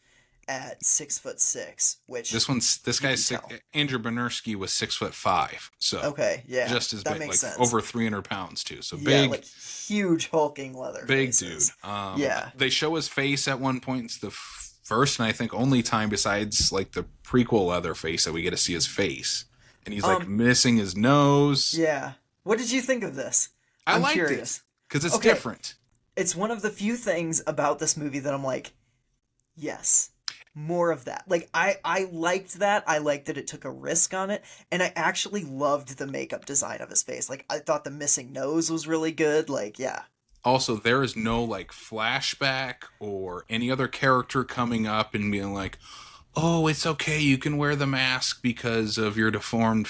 at 6'6", which This you guy's can six, tell. Andrew Berners was 6'5", so Okay, yeah, just as that big, makes like sense. over 300 pounds too. So Yeah, like big, huge hulking leather big dude. faces. Yeah. They show his face at one point. It's the first and I think only time besides like the prequel Leatherface that we get to see his face, and he's like Um, missing his nose. yeah. What did you think of this? I I'm liked it curious. because it's Okay, different. it's one of the few things about this movie that I'm like, yes, more of that. Like I liked that. I liked that it took a risk on it, and I actually loved the makeup design of his face. Like I thought the missing nose was really good. Like yeah. Also, there is no like flashback or any other character coming up and being like, "Oh, it's okay, you can wear the mask because of your deformed."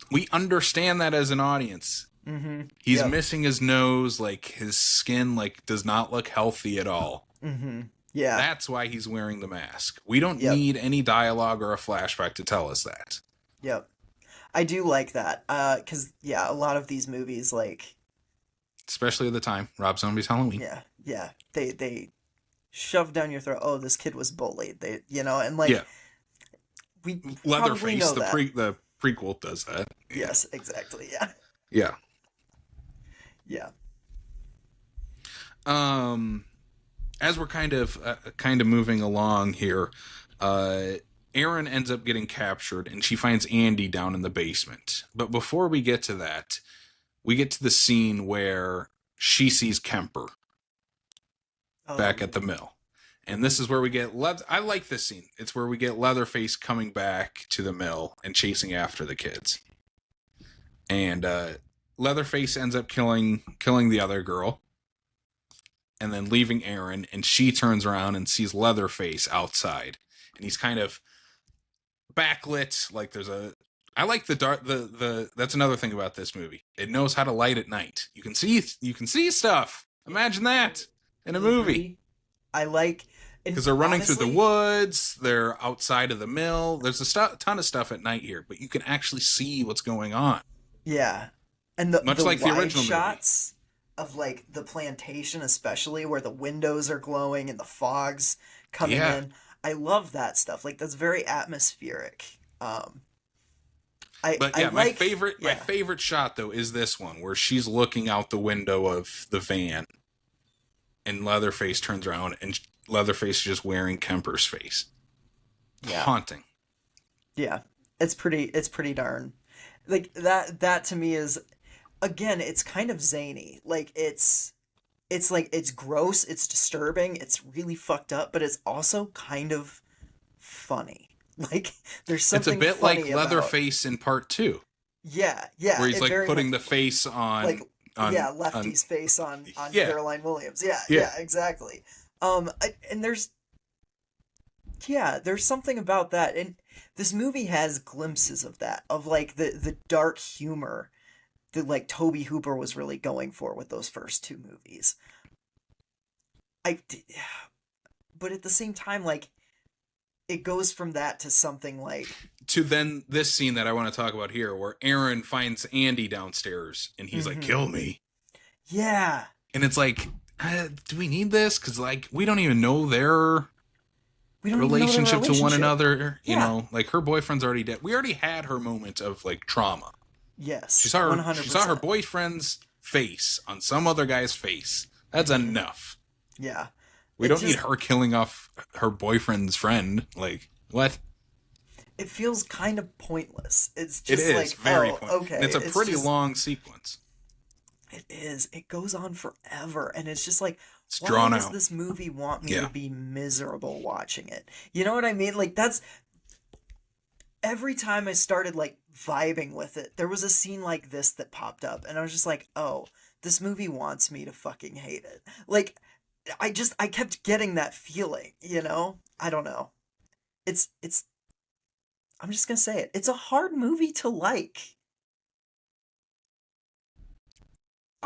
We understand that as an audience. Mm-hmm. He's Yep. missing his nose, like his skin like does not look healthy at all. Mm-hmm. Yeah. That's why he's wearing the mask. We don't Yep. need any dialogue or a flashback to tell us that. Yep. I do like that. 'Cause yeah, a lot of these movies like Especially at the time, Rob Zombie's Halloween. yeah, yeah, they shove down your throat. Oh, this kid was bullied. And Yeah, like we probably Leatherface, know that. the prequel does that. Yeah, Yes, exactly. Yeah. yeah. Yeah. Um, as we're kind of moving along here, uh, Erin ends up getting captured, and she finds Andy down in the basement. But before we get to that, we get to the scene where she sees Kemper back at Oh, the mill. And this is where we get I like this scene. It's where we get Leatherface coming back to the mill and chasing after the kids. And Leatherface ends up killing the other girl and then leaving Erin, and she turns around and sees Leatherface outside. And he's kind of backlit, like there's a I like the dark the that's another thing about this movie. It knows how to light at night. You can see stuff. Imagine that in a I movie. agree. I like, and Because they're running through the honestly, woods, they're outside of the mill. There's a ton of stuff at night here, but you can actually see what's going on. yeah, and the Much the like the wide original movie. shots of like the plantation, especially where the windows are glowing and the fog's coming Yeah. in. I love that stuff. Like that's very atmospheric. I But I yeah, like my yeah. favorite shot though is this one where she's looking out the window of the van and Leatherface turns around and Leatherface is just wearing Kemper's face. Yeah. Haunting. Yeah. It's pretty darn. Like that to me is again, it's kind of zany. Like it's like it's gross, it's disturbing, it's really fucked up, but it's also kind of funny. Like there's It's a something bit like funny about Leatherface in part two, yeah, yeah, where he's it like very putting much the face like on yeah, Lefty's face on yeah, Caroline Williams. Yeah, yeah. yeah, exactly. And there's something about that, and this movie has glimpses of that, of like the dark humor that like Toby Hooper was really going for with those first two movies. I, but at the same time, like it goes from that to something like, To then this scene that I want to talk about here, where Aaron finds Andy downstairs and he's like, mm-hmm. "Kill me," Yeah, and it's like, do we need this? Because like we don't even know their we don't even know their relationship to one relationship. another. You Yeah, know, like her boyfriend's already dead. We already had her moment of like trauma. yes, one hundred She saw her percent. boyfriend's face on some other guy's face. That's Mm-hmm. enough. Yeah, We it don't need just her killing off her boyfriend's friend. Like what? it feels kind of pointless. It's It just is like, very oh, point, and okay. it's a It's pretty just long sequence. it is. It goes on forever, and it's just like, It's why drawn does out. this movie want me to Yeah. be miserable watching it? You know what I mean? Like that's every time I started like vibing with it, there was a scene like this that popped up, and I was just like, oh, this movie wants me to fucking hate it. Like I kept getting that feeling, you know? I don't know. It's I'm just gonna say it. It's a hard movie to like.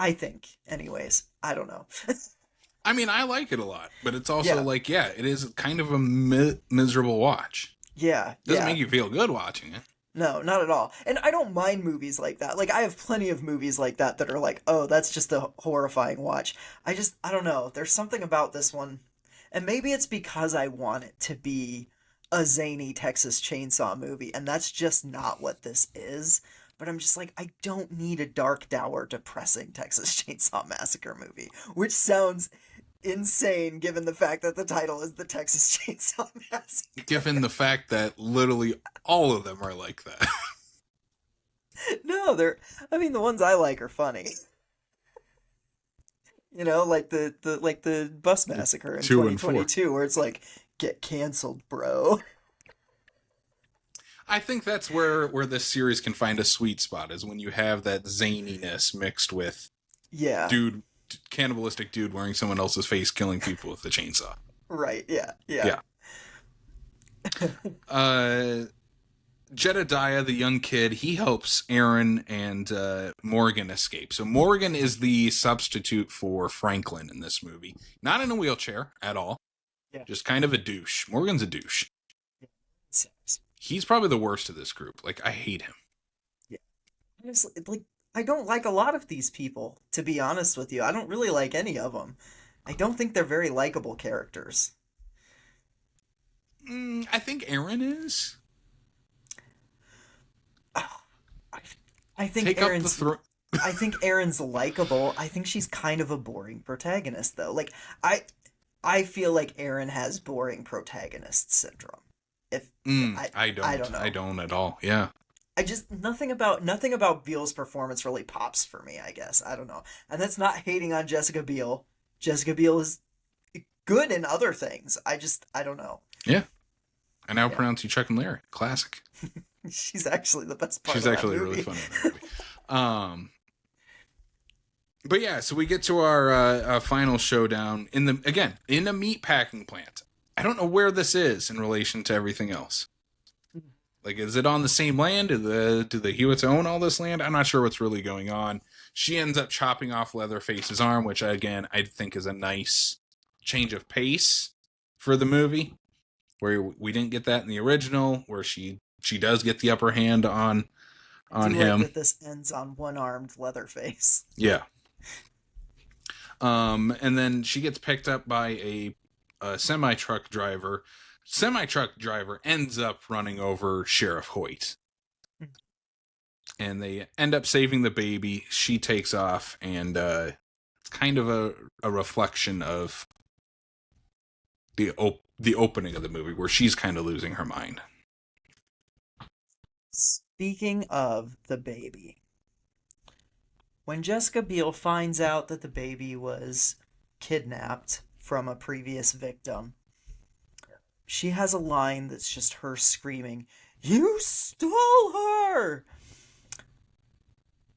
I think, anyways. I don't know. I mean, I like it a lot, but it's also Yeah, like, yeah, it is kind of a miserable watch. yeah, Doesn't yeah. make you feel good watching it. No, not at all. And I don't mind movies like that. Like, I have plenty of movies like that are like, oh, that's just a horrifying watch. I don't know. There's something about this one. And maybe it's because I want it to be a zany Texas Chainsaw movie, and that's just not what this is. But I'm just like, I don't need a dark, dour, depressing Texas Chainsaw Massacre movie, which sounds insane given the fact that the title is the Texas Chainsaw Massacre. Given the fact that literally all of them are like that. No, I mean, the ones I like are funny. You know, like the bus massacre in 2 and 4. 2022, where it's like, get canceled, bro. I think that's where this series can find a sweet spot, is when you have that zaniness mixed with Yeah, cannibalistic dude wearing someone else's face killing people with a chainsaw. right. Yeah, yeah. Yeah. Jedediah, the young kid, he helps Aaron and Morgan escape. So Morgan is the substitute for Franklin in this movie. Not in a wheelchair at all. Yeah. Just kind of a douche. Morgan's a douche. Sucks. He's probably the worst of this group. Like, I hate him. Yeah. Honestly, like, I don't like a lot of these people, to be honest with you. I don't really like any of them. I don't think they're very likable characters. I think Aaron is. I, I think Take up the throne. I think Erin's likable. I think she's kind of a boring protagonist though. Like I feel like Erin has boring protagonist syndrome. If I don't. I don't know. I don't at all. Yeah. I just nothing about Beale's performance really pops for me, I guess. I don't know. And that's not hating on Jessica Biel. Jessica Biel is good in other things. I don't know. Yeah. I now Yeah. pronounce you Chuck and Larry. Classic. She's actually the best part She's of that actually movie. really funny in that movie. But yeah, so we get to our final showdown in a meat packing plant. I don't know where this is in relation to everything else. Like, is it on the same land? Do the Hewitts own all this land? I'm not sure what's really going on. She ends up chopping off Leatherface's arm, which again I think is a nice change of pace for the movie, where we didn't get that in the original, where she does get the upper hand on I do him. like that this ends on one-armed Leatherface. Yeah. And then she gets picked up by a semi-truck driver. Semi-truck driver ends up running over Sheriff Hoyt. And they end up saving the baby. She takes off, and it's kind of a reflection of the opening of the movie, where she's kind of losing her mind. Speaking of the baby, when Jessica Biel finds out that the baby was kidnapped from a previous victim, she has a line that's just her screaming, "You stole her!"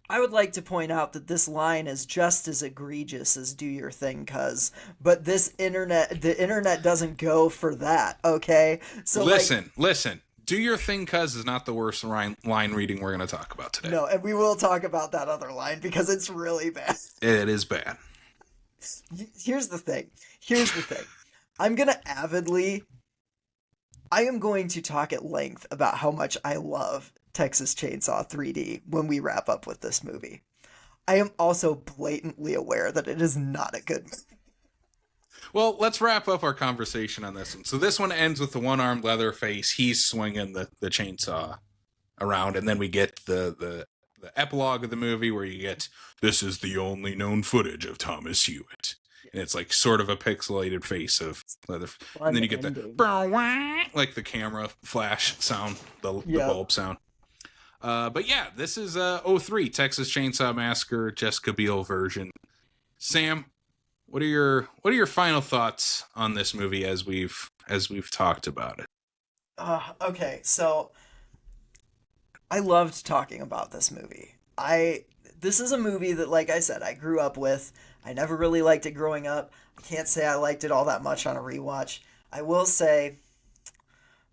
I would like to point out that this line is just as egregious as "Do Your Thing, Cuz," but the internet doesn't go for that, okay? So Listen. Do Your Thing, Cuz is not the worst line reading we're going to talk about today. no, and we will talk about that other line because it's really bad. It is bad. Here's the thing. I am going to talk at length about how much I love Texas Chainsaw 3D when we wrap up with this movie. I am also blatantly aware that it is not a good movie. Well, let's wrap up our conversation on this one. So this one ends with the one-armed Leatherface. He's swinging the chainsaw around, and then we get the epilogue of the movie, where you get, "This is the only known footage of Thomas Hewitt." And it's like sort of a pixelated face of Leatherface. And then you get the like the camera flash sound, the bulb sound. But yeah, this is 03 Texas Chainsaw Massacre, Jessica Biel version. Sam, what are your final thoughts on this movie as we've talked about it? Okay, so I loved talking about this movie. This is a movie that, like I said, I grew up with. I never really liked it growing up. I can't say I liked it all that much on a rewatch. I will say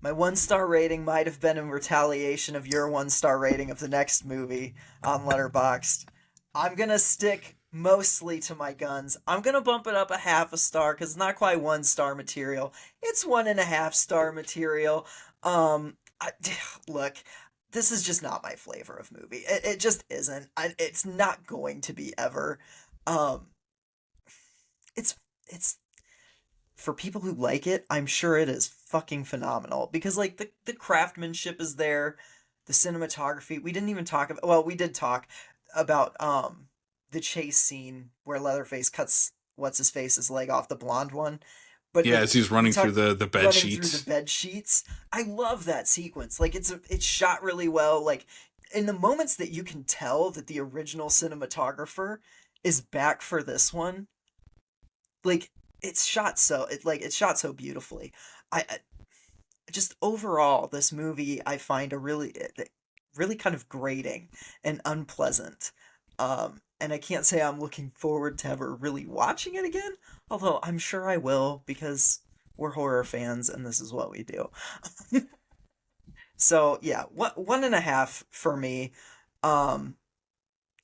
my 1-star rating might have been in retaliation of your 1-star rating of the next movie on Letterboxd. I'm gonna stick mostly to my guns. I'm gonna bump it up a half a star because it's not quite 1 star material. It's 1.5 star material. I, look, this is just not my flavor of movie. It just isn't. It's not going to be ever. Um, it's for people who like it. I'm sure it is fucking phenomenal because like the craftsmanship is there, the cinematography. We didn't even talk about. Well, we did talk about the chase scene where Leatherface cuts what's his face's leg off, the blonde one. But Yeah, like as he's we running through talked the bed running through sheets. the bed sheets. I love that sequence. Like it's shot really well. Like in the moments that you can tell that the original cinematographer is back for this one, like it's shot so beautifully. I just overall this movie I find a really kind of grating and unpleasant. And I can't say I'm looking forward to ever really watching it again, although I'm sure I will because we're horror fans and this is what we do. So yeah, 1.5 for me. Um,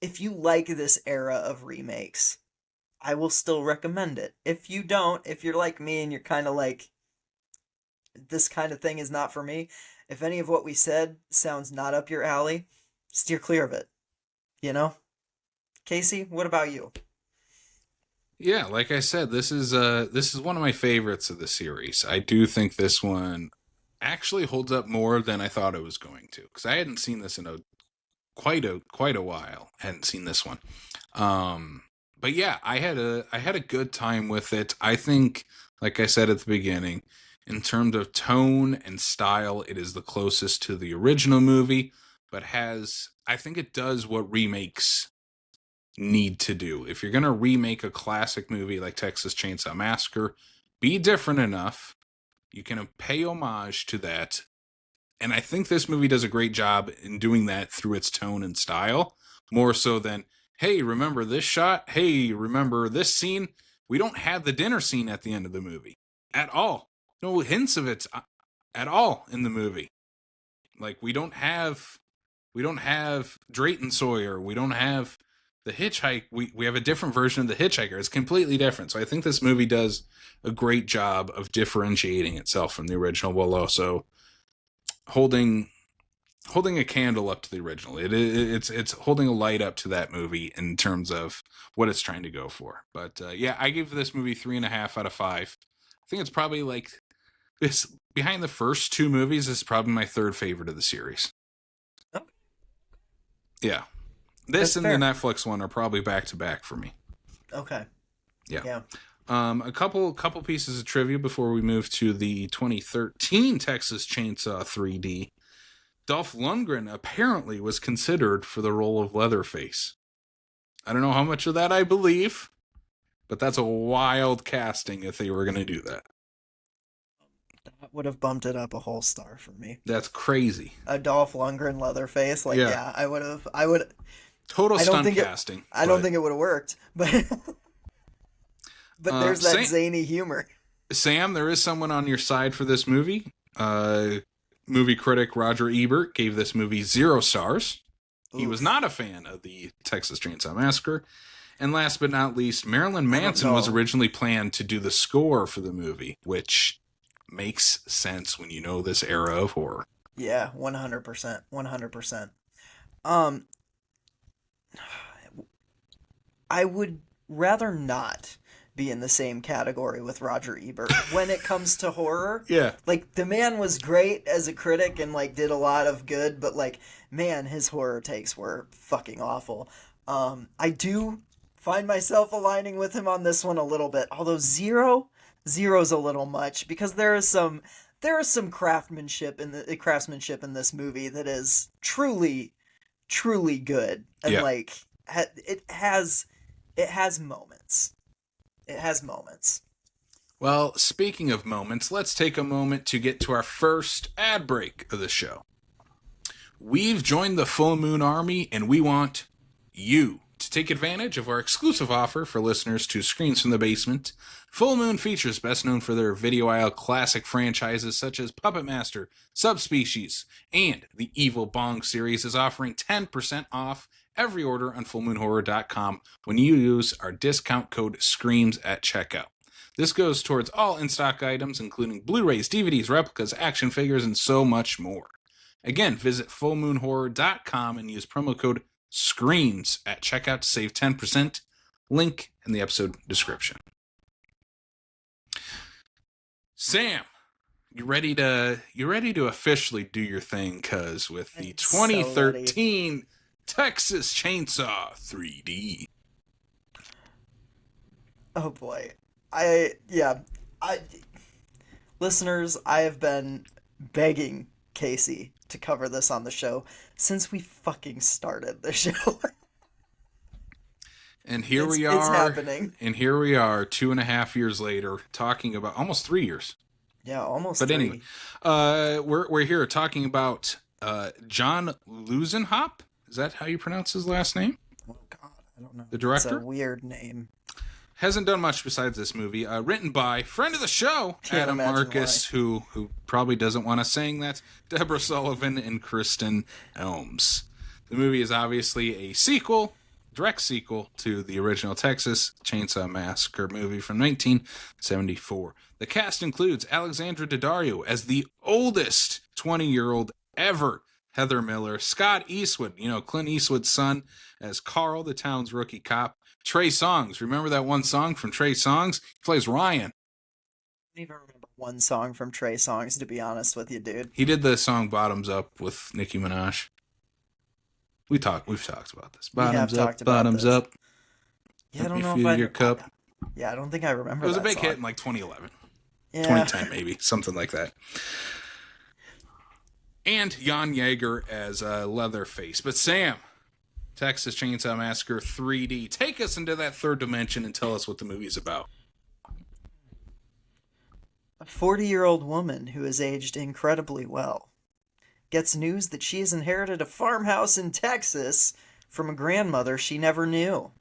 if you like this era of remakes, I will still recommend it. If you don't, if you're like me and you're kind of like, this kind of thing is not for me, if any of what we said sounds not up your alley, steer clear of it, you know? Casey, what about you? Yeah, like I said, this is one of my favorites of the series. I do think this one actually holds up more than I thought it was going to, because I hadn't seen this in a quite a while. I hadn't seen this one. But yeah, I had a good time with it. I think, like I said at the beginning, in terms of tone and style, it is the closest to the original movie, but I think it does what remakes need to do. If you're going to remake a classic movie like Texas Chainsaw Massacre, be different enough. You can pay homage to that. And I think this movie does a great job in doing that through its tone and style, more so than, hey, remember this shot? Hey, remember this scene? We don't have the dinner scene at the end of the movie at all. No hints of it at all in the movie. Like we don't have Drayton Sawyer. We don't have the hitchhike. We have a different version of the hitchhiker. It's completely different. So I think this movie does a great job of differentiating itself from the original, while also holding holding a candle up to the original. It's holding a light up to that movie in terms of what it's trying to go for. But yeah, I give this movie 3.5 out of 5. I think it's probably like this behind the first two movies. This is probably my third favorite of the series. Oh, Yeah, this that's and the fair. Netflix one are probably back to back for me. Okay. Yeah. Yeah. A couple pieces of trivia before we move to the 2013 Texas Chainsaw 3D. Dolph Lundgren apparently was considered for the role of Leatherface. I don't know how much of that I believe, but that's a wild casting if they were going to do that. That would have bumped it up a whole star for me. That's crazy. A Dolph Lundgren Leatherface, like Yeah. yeah, I would have. I would. Total I don't stunt think it. casting. I don't think it would have worked, but there's that Sam, zany humor. Sam, there is someone on your side for this movie. Movie critic Roger Ebert gave this movie 0 stars. He was Oof. not a fan of the Texas Chainsaw Massacre. And last but not least, Marilyn I don't Manson was know. originally planned to do the score for the movie, which makes sense when you know this era of horror. Yeah, 100%. 100%. Um, I would rather not be in the same category with Roger Ebert when it comes to horror. Yeah. Like the man was great as a critic and like did a lot of good, but like man, his horror takes were fucking awful. I do find myself aligning with him on this one a little bit, although zero's a little much because there is some craftsmanship in this movie that is truly good and Yeah. like it has moments. It has moments. Well, speaking of moments, let's take a moment to get to our first ad break of the show. We've joined the Full Moon Army, and we want you to take advantage of our exclusive offer for listeners to Screens from the Basement. Full Moon Features, best known for their video aisle classic franchises such as Puppet Master, Subspecies, and the Evil Bong series, is offering 10% off every order on fullmoonhorror.com when you use our discount code SCREAMS at checkout. This goes towards all in-stock items, including Blu-rays, DVDs, replicas, action figures, and so much more. Again, visit fullmoonhorror.com and use promo code SCREAMS at checkout to save 10%. Link in the episode description. Sam, you ready to officially do your thing? Cause with the 2013 Texas Chainsaw 3D. Oh boy. Listeners, I have been begging Casey to cover this on the show since we fucking started the show. And here we are. It's happening. And here we are 2.5 years later talking about almost 3 years. Yeah, almost. But 3. anyway, we're here talking about John Lusenhop. Is that how you pronounce his last name? Oh God, I don't know. The director? It's a weird name. Hasn't done much besides this movie. Written by friend of the show, Can't Adam imagine Marcus, who probably doesn't want us saying that, Deborah Sullivan and Kristen Elms. The movie is obviously a direct sequel to the original Texas Chainsaw Massacre movie from 1974. The cast includes Alexandra Daddario as the oldest 20-year-old ever, Heather Miller, Scott Eastwood, Clint Eastwood's son, as Carl, the town's rookie cop, Trey Songz. Remember that one song from Trey Songz? He plays Ryan. I don't even remember one song from Trey Songz, to be honest with you, dude. He did the song Bottoms Up with Nicki Minaj. We've talked about this. Bottoms up. Yeah, I don't know if I your cup. Yeah, I don't think I remember that. It was a big song. hit in like 2011. Yeah. 2010 maybe, something like that. And Jan Yeager as Leatherface. But Sam, Texas Chainsaw Massacre 3D, take us into that third dimension and tell us what the movie's about. A 40-year-old woman who has aged incredibly well gets news that she has inherited a farmhouse in Texas from a grandmother she never knew.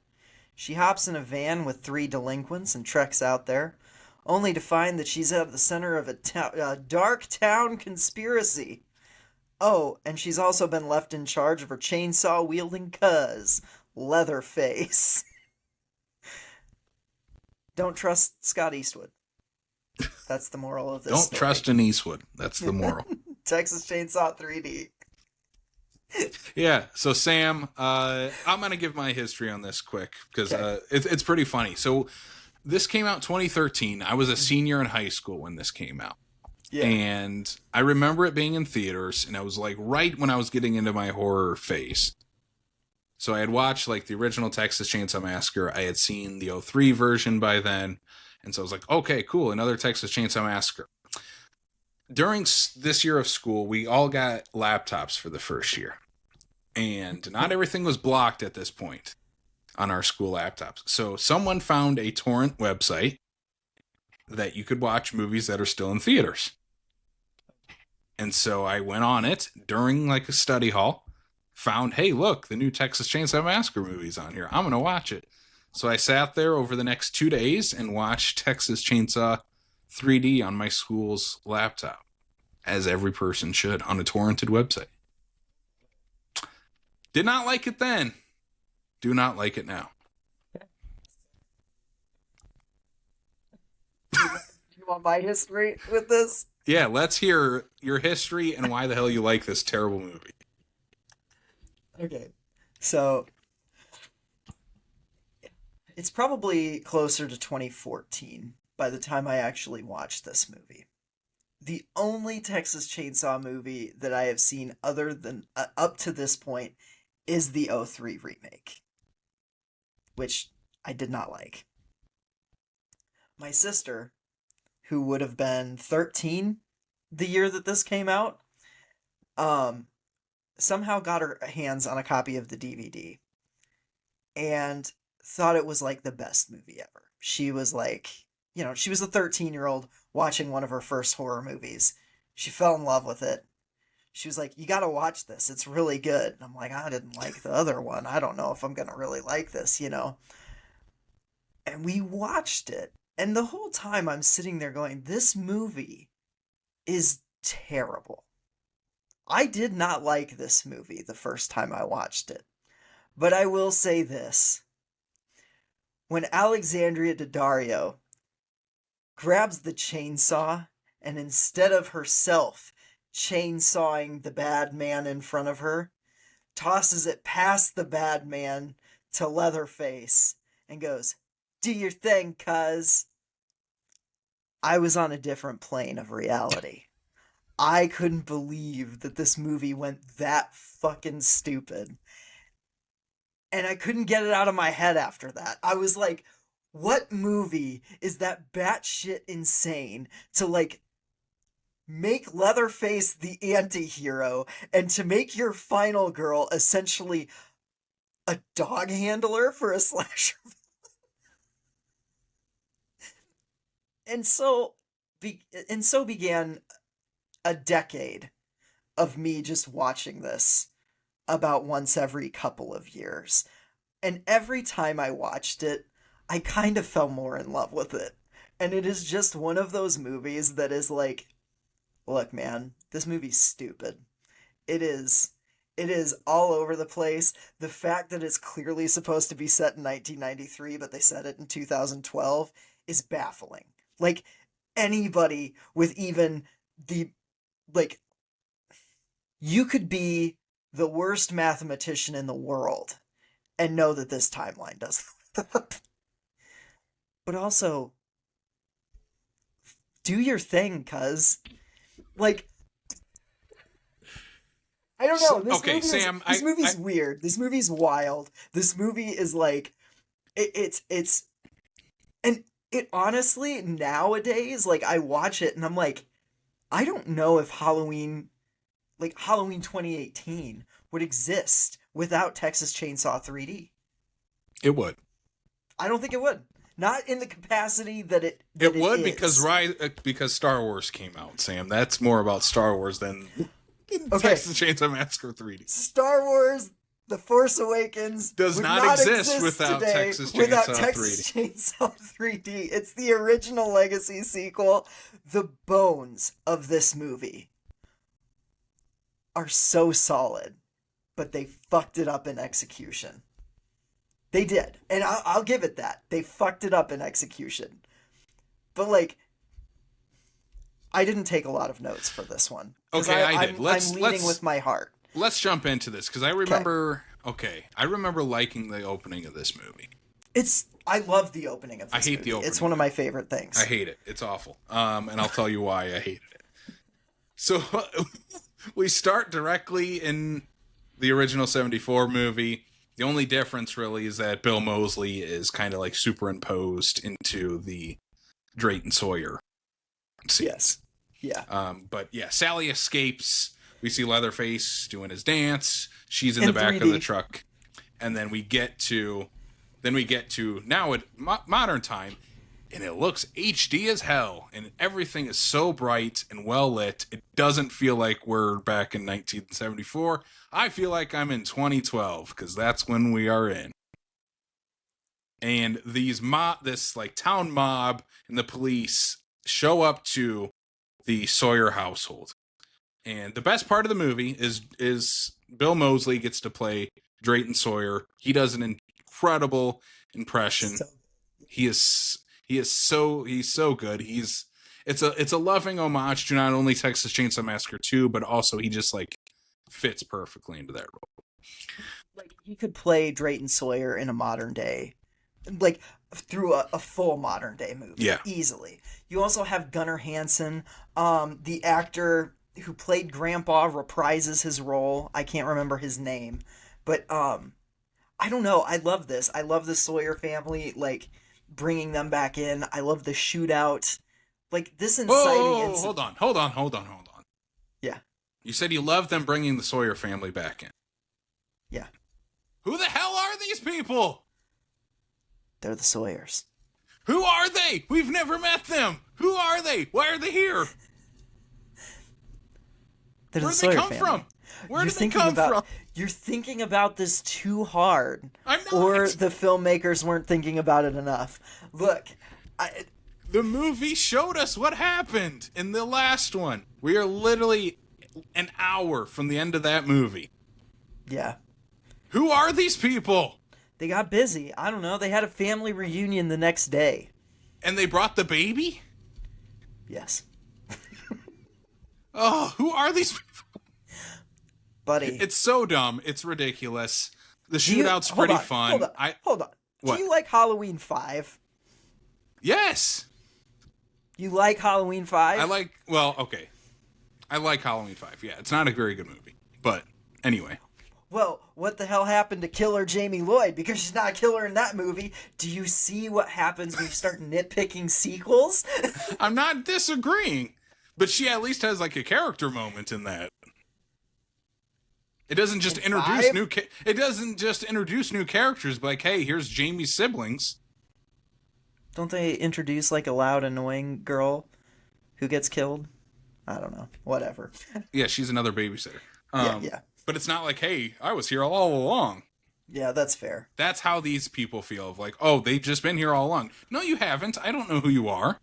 She hops in a van with 3 delinquents and treks out there, only to find that she's at the center of a dark town conspiracy. Oh, and she's also been left in charge of her chainsaw-wielding cuz, Leatherface. Don't trust Scott Eastwood. That's the moral of this Don't story. trust an Eastwood. That's the moral. Texas Chainsaw 3D. Yeah, so Sam, I'm going to give my history on this quick because it's pretty funny. So this came out 2013. I was a senior in high school when this came out. Yeah. And I remember it being in theaters, and I was like right when I was getting into my horror phase. So I had watched like the original Texas Chainsaw Massacre. I had seen the 03 version by then. And so I was like, okay, cool, another Texas Chainsaw Massacre. During this year of school, we all got laptops for the first year. And not everything was blocked at this point on our school laptops. So someone found a torrent website that you could watch movies that are still in theaters. And so I went on it during like a study hall, found, hey, look, the new Texas Chainsaw Massacre movie's on here. I'm going to watch it. So I sat there over the next 2 days and watched Texas Chainsaw 3D on my school's laptop, as every person should, on a torrented website. Did not like it then. Do not like it now. You want my history with this? Yeah, let's hear your history and why the hell you like this terrible movie. Okay, so it's probably closer to 2014 by the time I actually watched this movie. The only Texas Chainsaw movie that I have seen other than up to this point is the 03 remake, which I did not like. My sister, who would have been 13 the year that this came out, somehow got her hands on a copy of the DVD and thought it was like the best movie ever. She was like, she was a 13-year-old watching one of her first horror movies. She fell in love with it. She was like, you gotta watch this. It's really good. And I'm like, I didn't like the other one. I don't know if I'm gonna really like this, And we watched it. And the whole time I'm sitting there going, this movie is terrible. I did not like this movie the first time I watched it. But I will say this. When Alexandria Daddario grabs the chainsaw and instead of herself chainsawing the bad man in front of her, tosses it past the bad man to Leatherface and goes, "Do your thing, cuz." I was on a different plane of reality. I couldn't believe that this movie went that fucking stupid. And I couldn't get it out of my head after that. I was like, what movie is that batshit insane to like make Leatherface the anti-hero and to make your final girl essentially a dog handler for a slasher? And so began a decade of me just watching this about once every couple of years. And every time I watched it, I kind of fell more in love with it. And it is just one of those movies that is like, look, man, this movie's stupid. It is. It is all over the place. The fact that it's clearly supposed to be set in 1993, but they set it in 2012 is baffling. Like, anybody with even the, like, you could be the worst mathematician in the world and know that this timeline does. But also, do your thing, cuz. Like, I don't know. This movie's weird. This movie's wild. This movie is like, it's, and it honestly, nowadays, like, I watch it and I'm like, I don't know if Halloween 2018 would exist without Texas Chainsaw 3D. It would. I don't think it would. Not in the capacity that it would is. because Star Wars came out, Sam. That's more about Star Wars than Texas Chainsaw Massacre 3D. Star Wars The Force Awakens does not exist without today Texas Chainsaw without 3D. Texas Chainsaw 3D. It's the original legacy sequel. The bones of this movie are so solid, but they fucked it up in execution. They did, and I'll give it that. They fucked it up in execution. But, like, I didn't take a lot of notes for this one. Okay, I did. I'm leading with my heart. Let's jump into this, because I remember... I remember liking the opening of this movie. I love the opening of this movie. The opening. It's one of my favorite things. I hate it. It's awful. And I'll tell you why I hated it. So, we start directly in the original 74 movie. The only difference, really, is that Bill Moseley is kind of, like, superimposed into the Drayton Sawyer scene. Yes. Yeah. But, yeah, Sally escapes. We see Leatherface doing his dance. She's in the back 3D. of the truck. And then we get to now at modern time, and it looks HD as hell, and everything is so bright and well lit. It doesn't feel like we're back in 1974. I feel like I'm in 2012, because that's when we are in. And this like town mob and the police show up to the Sawyer household. And the best part of the movie is Bill Moseley gets to play Drayton Sawyer. He does an incredible impression. He's so good. It's a loving homage to not only Texas Chainsaw Massacre 2, but also he just like fits perfectly into that role. Like, he could play Drayton Sawyer in a modern day, like through a full modern day movie. Yeah. Easily. You also have Gunnar Hansen, the actor who played Grandpa reprises his role. I can't remember his name, but I don't know. I love this. I love the Sawyer family, like, bringing them back in. I love the shootout. Like, this inciting incident. Hold on. Yeah. You said you love them bringing the Sawyer family back in. Yeah. Who the hell are these people? They're the Sawyers. Who are they? We've never met them. Who are they? Why are they here? They're Where the did they Sawyer come family. from? Where did they come from? You're thinking about this too hard. I'm not. Or the filmmakers weren't thinking about it enough. Look, the movie showed us what happened in the last one. We are literally an hour from the end of that movie. Yeah. Who are these people? They got busy. I don't know. They had a family reunion the next day. And they brought the baby? Yes. Oh, who are these people? Buddy. It's so dumb. It's ridiculous. The Do you, shootout's hold pretty on, fun. hold on. Do What? you like Halloween 5? Yes. You like Halloween 5? Okay. I like Halloween 5. Yeah, it's not a very good movie. But anyway. Well, what the hell happened to Killer Jamie Lloyd? Because she's not a killer in that movie. Do you see what happens when you start nitpicking sequels? I'm not disagreeing. But she at least has like a character moment in that. It doesn't just introduce it doesn't just introduce new characters, but like, hey, here's Jamie's siblings. Don't they introduce like a loud, annoying girl who gets killed? I don't know. Whatever. Yeah, she's another babysitter. Yeah. But it's not like, hey, I was here all along. Yeah, that's fair. That's how these people feel. Of like, oh, they've just been here all along. No, you haven't. I don't know who you are.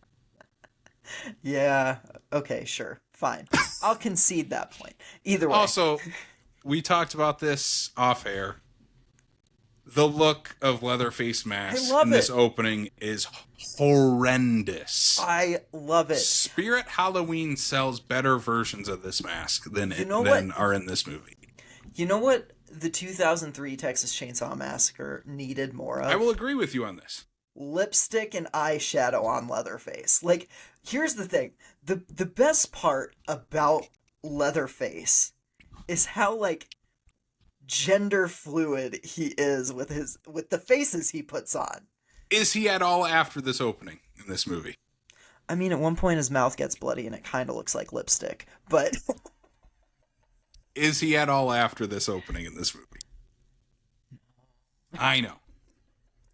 Yeah. Okay, sure. Fine. I'll concede that point. Either way. Also, we talked about this off air. The look of Leatherface mask in this opening is horrendous. I love it. Spirit Halloween sells better versions of this mask than are in this movie. You know what the 2003 Texas Chainsaw Massacre needed more of? I will agree with you on this. Lipstick and eyeshadow on Leatherface. Like, here's the thing. The best part about Leatherface is how, like, gender fluid he is with the faces he puts on. Is he at all after this opening in this movie? I mean, at one point his mouth gets bloody and it kind of looks like lipstick, but is he at all after this opening in this movie? I know.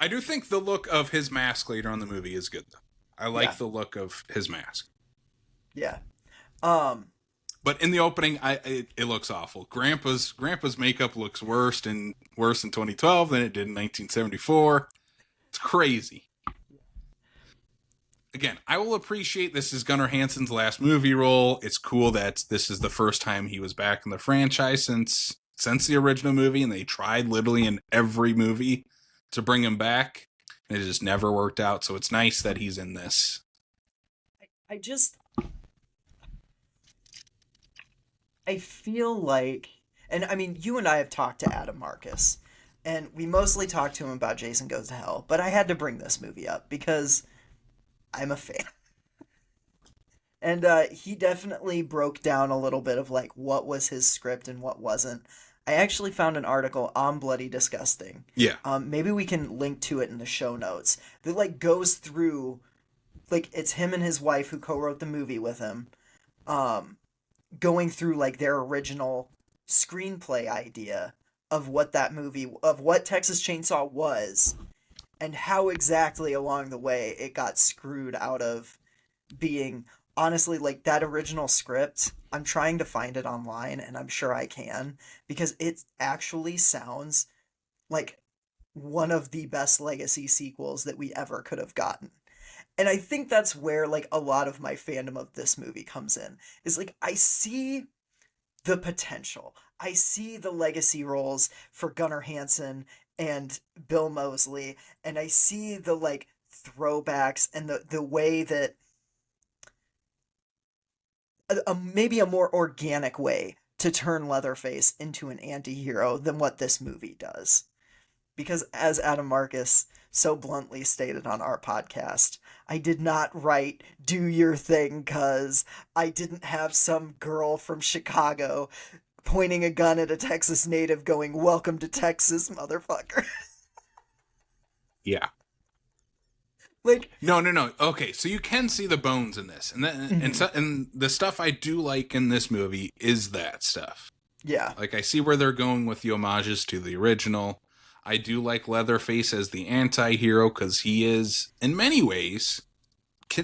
I do think the look of his mask later on in the movie is good, though. I like the look of his mask. Yeah. But in the opening, it looks awful. Grandpa's makeup looks worse in 2012 than it did in 1974. It's crazy. Again, I will appreciate this is Gunnar Hansen's last movie role. It's cool that this is the first time he was back in the franchise since the original movie, and they tried literally in every movie to bring him back, and it just never worked out. So it's nice that he's in this. I feel like, and I mean, you and I have talked to Adam Marcus, and we mostly talked to him about Jason Goes to Hell, but I had to bring this movie up because I'm a fan. And he definitely broke down a little bit of like what was his script and what wasn't. I actually found an article on Bloody Disgusting. Yeah. Maybe we can link to it in the show notes. That like goes through, like it's him and his wife who co-wrote the movie with him, going through like their original screenplay idea of what that movie, of what Texas Chainsaw was, and how exactly along the way it got screwed out of being, honestly, like that original script. I'm trying to find it online and I'm sure I can, because it actually sounds like one of the best legacy sequels that we ever could have gotten. And I think that's where like a lot of my fandom of this movie comes in. Is like I see the potential. I see the legacy roles for Gunnar Hansen and Bill Moseley, and I see the like throwbacks and the way that maybe a more organic way to turn Leatherface into an anti-hero than what this movie does. Because as Adam Marcus so bluntly stated on our podcast, I did not write "Do Your Thing" because I didn't have some girl from Chicago pointing a gun at a Texas native going, "Welcome to Texas, motherfucker." Yeah. Like no. Okay, so you can see the bones in this, and and the stuff I do like in this movie is that stuff. Yeah. Like I see where they're going with the homages to the original. I do like Leatherface as the anti-hero because he is, in many ways,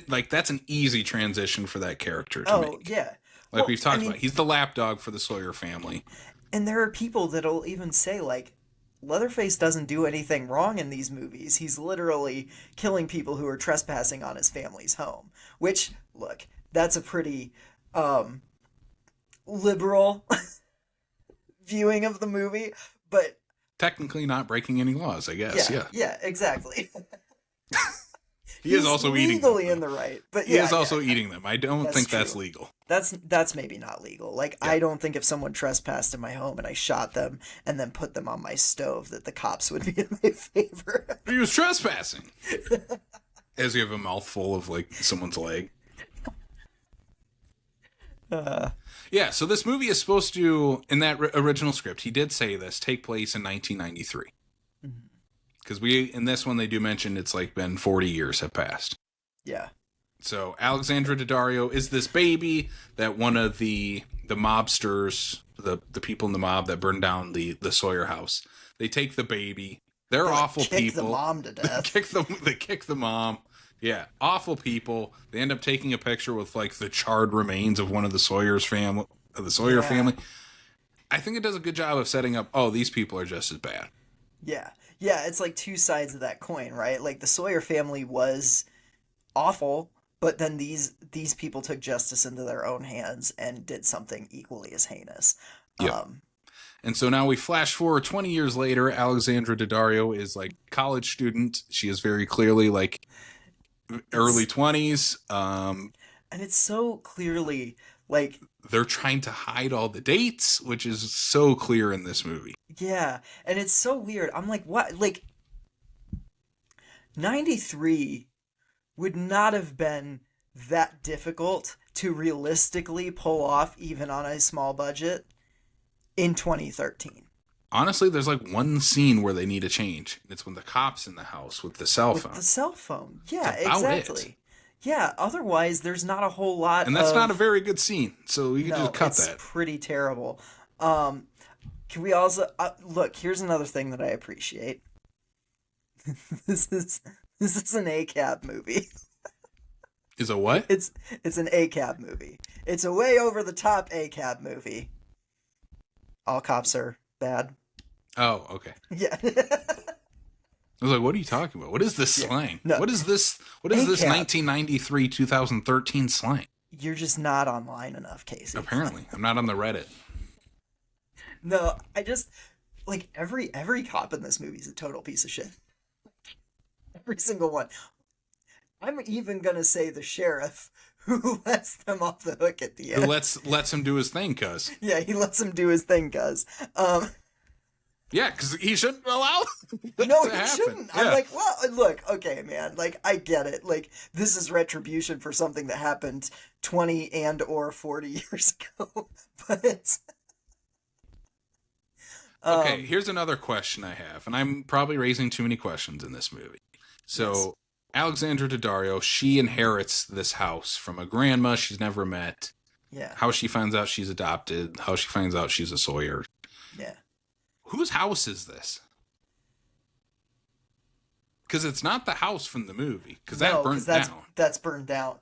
like that's an easy transition for that character to make. Oh, yeah. Like we've talked about, he's the lapdog for the Sawyer family. And there are people that'll even say, like, Leatherface doesn't do anything wrong in these movies. He's literally killing people who are trespassing on his family's home. Which, look, that's a pretty liberal viewing of the movie. But technically not breaking any laws, I guess. Yeah. Yeah, exactly. He is also eating them. Legally in the right, but he is also eating them. I don't think that's true. legal. That's maybe not legal. Like, Yeah. I don't think if someone trespassed in my home and I shot them and then put them on my stove that the cops would be in my favor. He was trespassing. As you have a mouthful of, like, someone's leg. Yeah, so this movie is supposed to, in that original script, he did say this, take place in 1993. Because in this one, they do mention it's like been 40 years have passed. Yeah. So Alexandra Daddario is this baby that one of the mobsters, the people in the mob that burned down the Sawyer house, they take the baby. They're awful people. Kick the mom to death. They kick the mom. Yeah, awful people. They end up taking a picture with like the charred remains of one of the Sawyer family. I think it does a good job of setting up. Oh, these people are just as bad. Yeah. Yeah, it's like two sides of that coin, right? Like the Sawyer family was awful, but then these people took justice into their own hands and did something equally as heinous. Yeah. And so now we flash forward 20 years later. Alexandra Daddario is like college student. She is very clearly like early 20s. And it's so clearly like they're trying to hide all the dates, which is so clear in this movie. Yeah, and it's so weird. I'm like, what? Like 93 would not have been that difficult to realistically pull off even on a small budget in 2013. Honestly, there's like one scene where they need a change. It's when the cop's in the house with the cell phone. The cell phone. Yeah, That's about exactly. it. Yeah, otherwise there's not a whole lot. And that's not a very good scene, so you can just cut it's that. Pretty terrible. Can we also look? Here's another thing that I appreciate. This is an ACAB movie. Is a what? It's an ACAB movie. It's a way over the top ACAB movie. All cops are bad. Oh, okay. Yeah. I was like, what are you talking about? What is this slang? No. What is this ACAB. 1993, 2013 slang? You're just not online enough, Casey. Apparently. I'm not on the Reddit. No, I just like every cop in this movie is a total piece of shit. Every single one. I'm even gonna say the sheriff who lets them off the hook at the end. Who lets him do his thing, cuz. Yeah, he lets him do his thing, cuz. Yeah, because he shouldn't allow that No, to he happen. shouldn't. Yeah. I'm like, well, look, okay, man. Like, I get it. Like, this is retribution for something that happened 20 and or 40 years ago. But Okay, here's another question I have, and I'm probably raising too many questions in this movie. So, Yes. Alexandra Daddario, she inherits this house from a grandma she's never met. yeah, How she finds out she's adopted, how she finds out she's a Sawyer. yeah. Whose house is this? Because it's not the house from the movie, because that burnt down. That's burned down.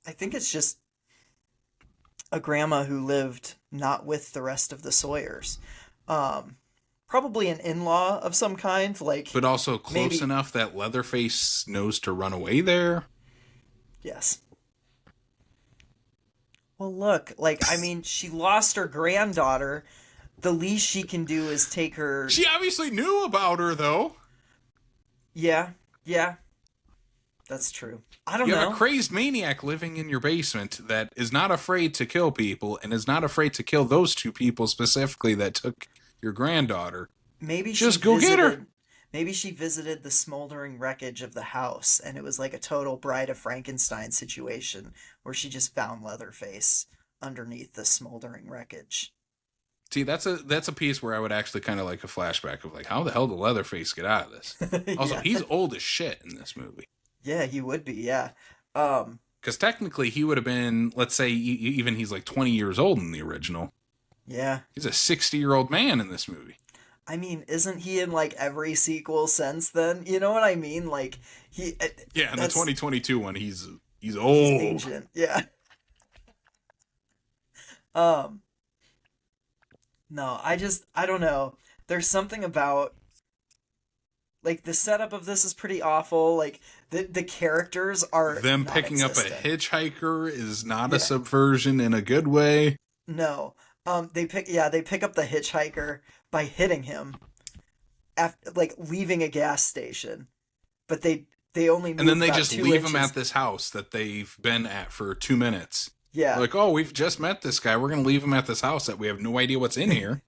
I think it's just a grandma who lived not with the rest of the Sawyers. Probably an in-law of some kind, like. But also close maybe, enough that Leatherface knows to run away there. Yes. Well, look, like, I mean, she lost her granddaughter. The least she can do is take her. She obviously knew about her, though. Yeah. That's true. I don't know. You have a crazed maniac living in your basement that is not afraid to kill people and is not afraid to kill those two people specifically that took your granddaughter. Maybe just go get her. Maybe she visited the smoldering wreckage of the house, and it was like a total Bride of Frankenstein situation where she just found Leatherface underneath the smoldering wreckage. See, that's a piece where I would actually kind of like a flashback of like, how the hell did Leatherface get out of this? Also, Yeah. he's old as shit in this movie. Yeah, he would be, yeah. Because technically he would have been, let's say, even he's like 20 years old in the original. Yeah. He's a 60-year-old man in this movie. I mean, isn't he in like every sequel since then? You know what I mean? Like he. Yeah, in the 2022 one, he's old. He's ancient. Yeah. No, I don't know. There's something about like the setup of this is pretty awful. Like the characters are them picking up a non-existent. hitchhiker is not a subversion in a good way. No. They pick up the hitchhiker by hitting him. after, like leaving a gas station, but they only And then move they about just 2 leave him inches. at this house that they've been at for 2 minutes. They're Yeah, like, oh, we've just met this guy. We're going to leave him at this house that we have no idea what's in here.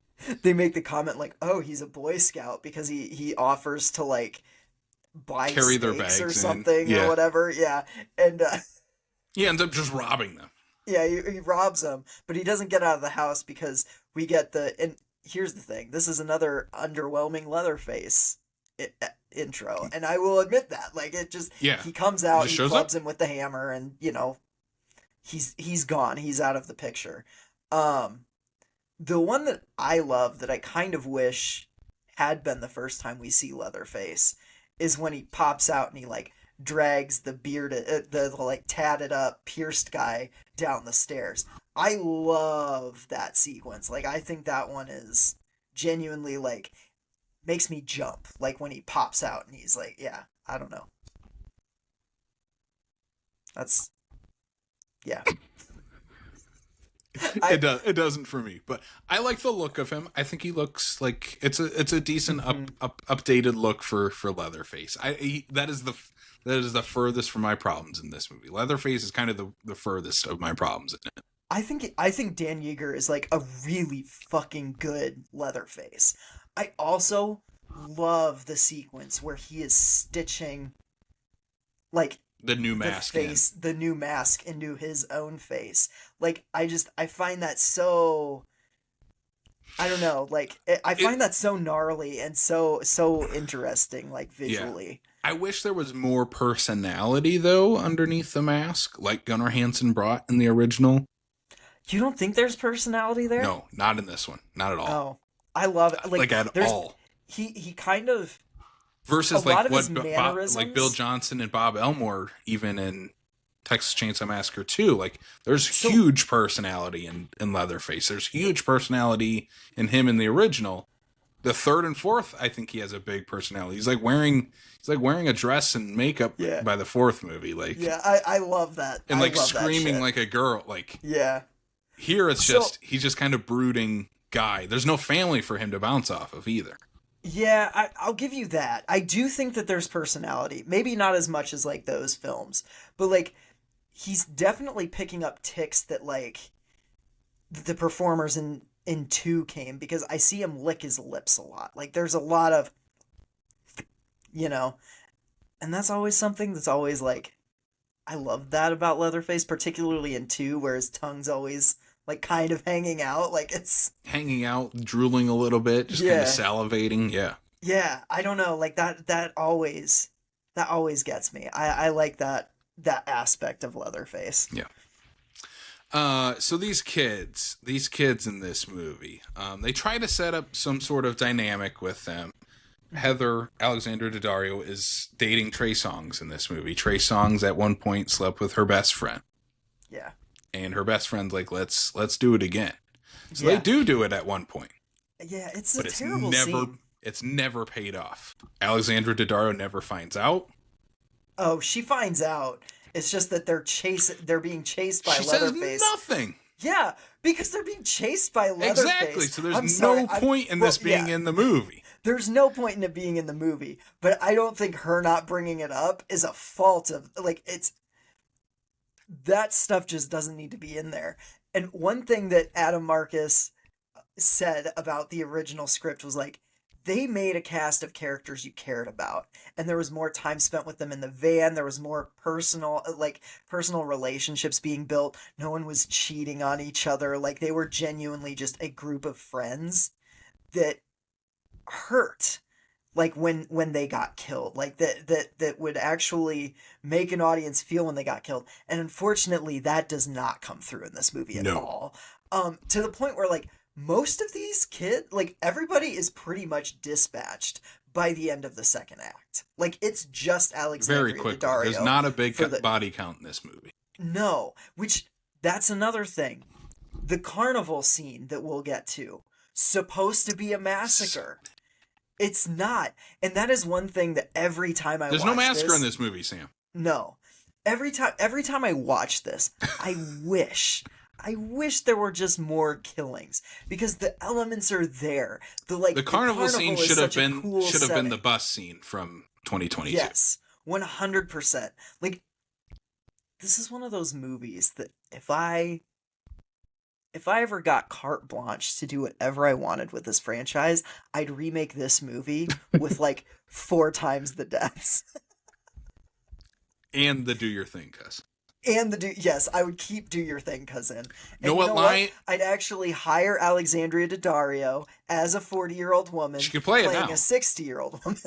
they make the comment like, "Oh, he's a Boy Scout," because he offers to like buy Carry their steaks or bags in. something or Yeah. whatever. Yeah, and He ends up just robbing them. yeah, he robs them, but he doesn't get out of the house because we get the. And here's the thing: this is another underwhelming Leatherface intro, and I will admit that. Like it just, Yeah. he comes He out, just he shows up. clubs him with the hammer, and he's gone. He's out of the picture. Um, the one that I love that I kind of wish had been the first time we see Leatherface is when he pops out and he like drags the bearded, the like tatted up, pierced guy down the stairs. I love that sequence. Like I think that one is genuinely like makes me jump. Like when he pops out and he's like, yeah, I don't know. That's yeah. I It doesn't for me, but I like the look of him. I think he looks like it's a decent mhm. updated look for Leatherface. That is the furthest from my problems in this movie. Leatherface is kind of the furthest of my problems in it. I think Dan Yeager is like a really fucking good Leatherface. I also love the sequence where he is stitching like The new the mask in. face, the new mask into his own face. Like I find that so I don't know, like I It find that so gnarly and so interesting like yeah. visually. I wish there was more personality though underneath the mask, like Gunnar Hansen brought in the original. You don't think there's personality there? No, not in this one. Not at all. Oh, I love it. Like Like at there's all. he kind of a Versus lot like of his what like Bill mannerisms. Johnson and Bob Elmore even in Texas Chainsaw Massacre 2, like there's So huge personality in Leatherface. There's huge personality in him in the original. The third and fourth, I think he has a big personality. He's like wearing a dress and makeup yeah, by the fourth movie, like yeah, I love that. and I like love that screaming shit. like a girl. Like Yeah. here it's So just he's just kind of brooding guy. There's no family for him to bounce off of either. yeah, I'll give you that. I do think that there's personality. Maybe not as much as like those films, but like he's definitely picking up ticks that like the performers in two came because I see him lick his lips a lot. Like there's a lot of you know, and that's always something that's always like I love that about Leatherface, particularly in two, where his tongue's always like kind of hanging out. Like it's Hanging out, drooling a little bit, just kind of yeah, salivating. Yeah. yeah. I don't know, like that always gets me. I like that aspect of Leatherface. Yeah. So these kids in this movie, they try to set up some sort of dynamic with them. Mhm. Heather Alexandra Daddario is dating Trey Songz in this movie. Trey Songz at one point slept with her best friend, Yeah, and her best friend's like, "Let's do it again." So they yeah, do it at one point, yeah. It's a but it's terrible never scene. it's never paid off. Alexandra Daddario never finds out. Oh, she finds out. It's just that they're being chased by She says Leatherface. nothing. Yeah, because they're being chased by Exactly. Leatherface. So there's I'm sorry. no point in Well, this being yeah. in the movie. There's no point in it being in the movie, but I don't think her not bringing it up is a fault of like it's that stuff just doesn't need to be in there. And one thing that Adam Marcus said about the original script was like they made a cast of characters you cared about and there was more time spent with them in the van, there was more personal relationships being built, no one was cheating on each other, like they were genuinely just a group of friends that hurt like when they got killed, like that would actually make an audience feel when they got killed, and unfortunately that does not come through in this movie at No. all, to the point where like most of these kids, like everybody is pretty much dispatched by the end of the second act, like it's just Very Alexandria quickly. There's Daddario not a big for the body count in this movie. no, which that's another thing, the carnival scene that we'll get to supposed to be a massacre. It's not. And that is one thing that every time I There's watch no massacre in this, this movie, Sam. no. Every time I watch this, I wish I wish there were just more killings because the elements are there. The The carnival scene is such a cool should have been the setting. bus scene from 2022. Yes, 100%. Like this is one of those movies that if I ever got carte blanche to do whatever I wanted with this franchise, I'd remake this movie with like 4 times the deaths. And the do your thing, cuz. And yes, I would keep Do Your Thing, cousin. Know And you what know line? what? I'd actually hire Alexandria Daddario as a 40-year-old woman She could play it playing now. a 60-year-old woman.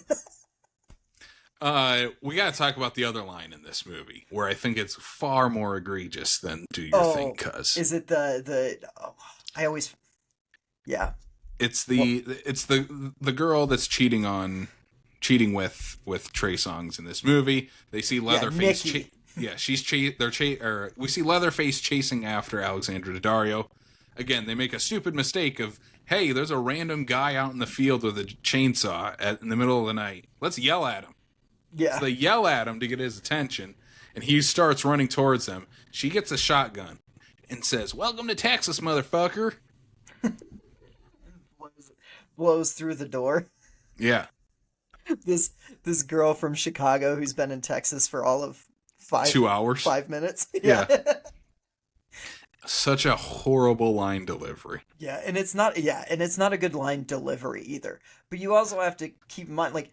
We got to talk about the other line in this movie, where I think it's far more egregious than "Do Your Thing," cuz is it the? Oh, I always, yeah. it's the girl that's cheating with Trey Songz in this movie. They see Leatherface. Nikki. We see Leatherface chasing after Alexandra Daddario. Again, they make a stupid mistake of, hey, there's a random guy out in the field with a chainsaw in the middle of the night. Let's yell at him. Yeah. So they yell at him to get his attention, and he starts running towards them. She gets a shotgun and says, "Welcome to Texas, motherfucker." Blows through the door. Yeah. This girl from Chicago who's been in Texas for all of 2 hours. 5 minutes. Yeah. Such a horrible line delivery. Yeah, and it's not a good line delivery either. But you also have to keep in mind, like,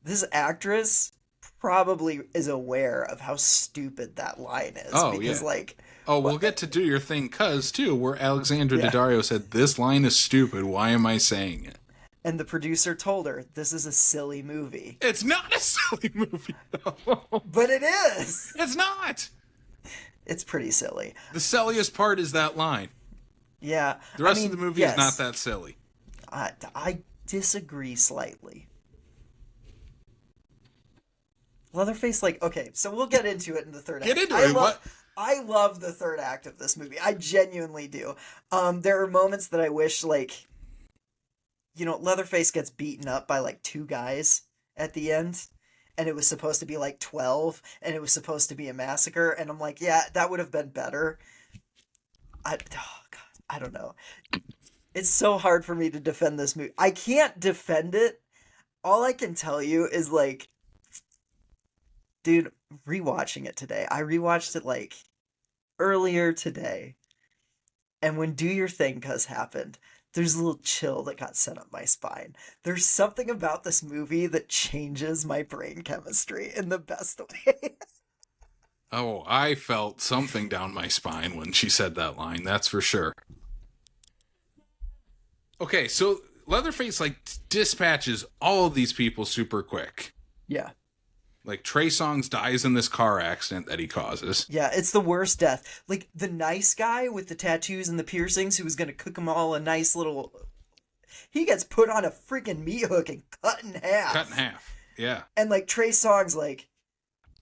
this actress probably is aware of how stupid that line is. Oh, because, yeah. like, We'll get to Do Your Thing, cuz, too, where Alexandra Yeah. Daddario said, "This line is stupid. Why am I saying it?" and the producer told her this is a silly movie. It's not a silly movie, though. But it is. It's not. It's pretty silly. The silliest part is that line. Yeah. The rest I mean, of the movie yes, is not that silly. I disagree slightly. Leatherface, like, okay, so we'll get into it in the third act. Get into it. What? I love the third act of this movie. I genuinely do. There are moments that I wish, like, Leatherface gets beaten up by like 2 guys at the end, and it was supposed to be like 12, and it was supposed to be a massacre, and I'm like, yeah, that would have been better. Oh God, I don't know. It's so hard for me to defend this movie. I can't defend it. All I can tell you is, like, dude, rewatching it today. I rewatched it like earlier today. And when Do Your Thing Cuz happened, there's a little chill that got sent up my spine. There's something about this movie that changes my brain chemistry in the best way. Oh, I felt something down my spine when she said that line. That's for sure. Okay, so Leatherface, like, dispatches all of these people super quick. Yeah. Like, Trey Songz dies in this car accident that he causes. Yeah, it's the worst death. Like, the nice guy with the tattoos and the piercings who was going to cook them all a nice little... He gets put on a freaking meat hook and cut in half. Cut in half, yeah. And, like, Trey Songz, like,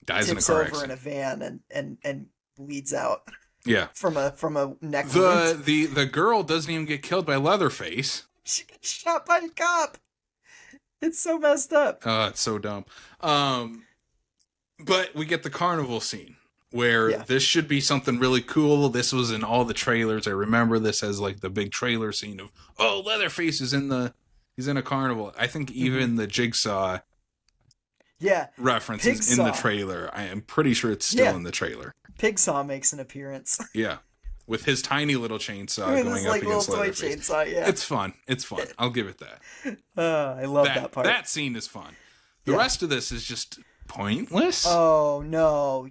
Dies in a tips car over accident. in a van and bleeds out. Yeah. From a neck wound. The girl doesn't even get killed by Leatherface. She gets shot by a cop. It's so messed up. Oh, it's so dumb. But we get the carnival scene where this should be something really cool. This was in all the trailers. I remember this as like the big trailer scene of, oh, Leatherface is he's in a carnival. I think even the Jigsaw reference is in the trailer. I am pretty sure it's still in the trailer. Pigsaw makes an appearance. Yeah. With his tiny little chainsaw With going his, up like, against little toy Leatherface. chainsaw, yeah. It's fun. It's fun. I'll give it that. I love that part. That scene is fun. The rest of this is just pointless. Oh, no.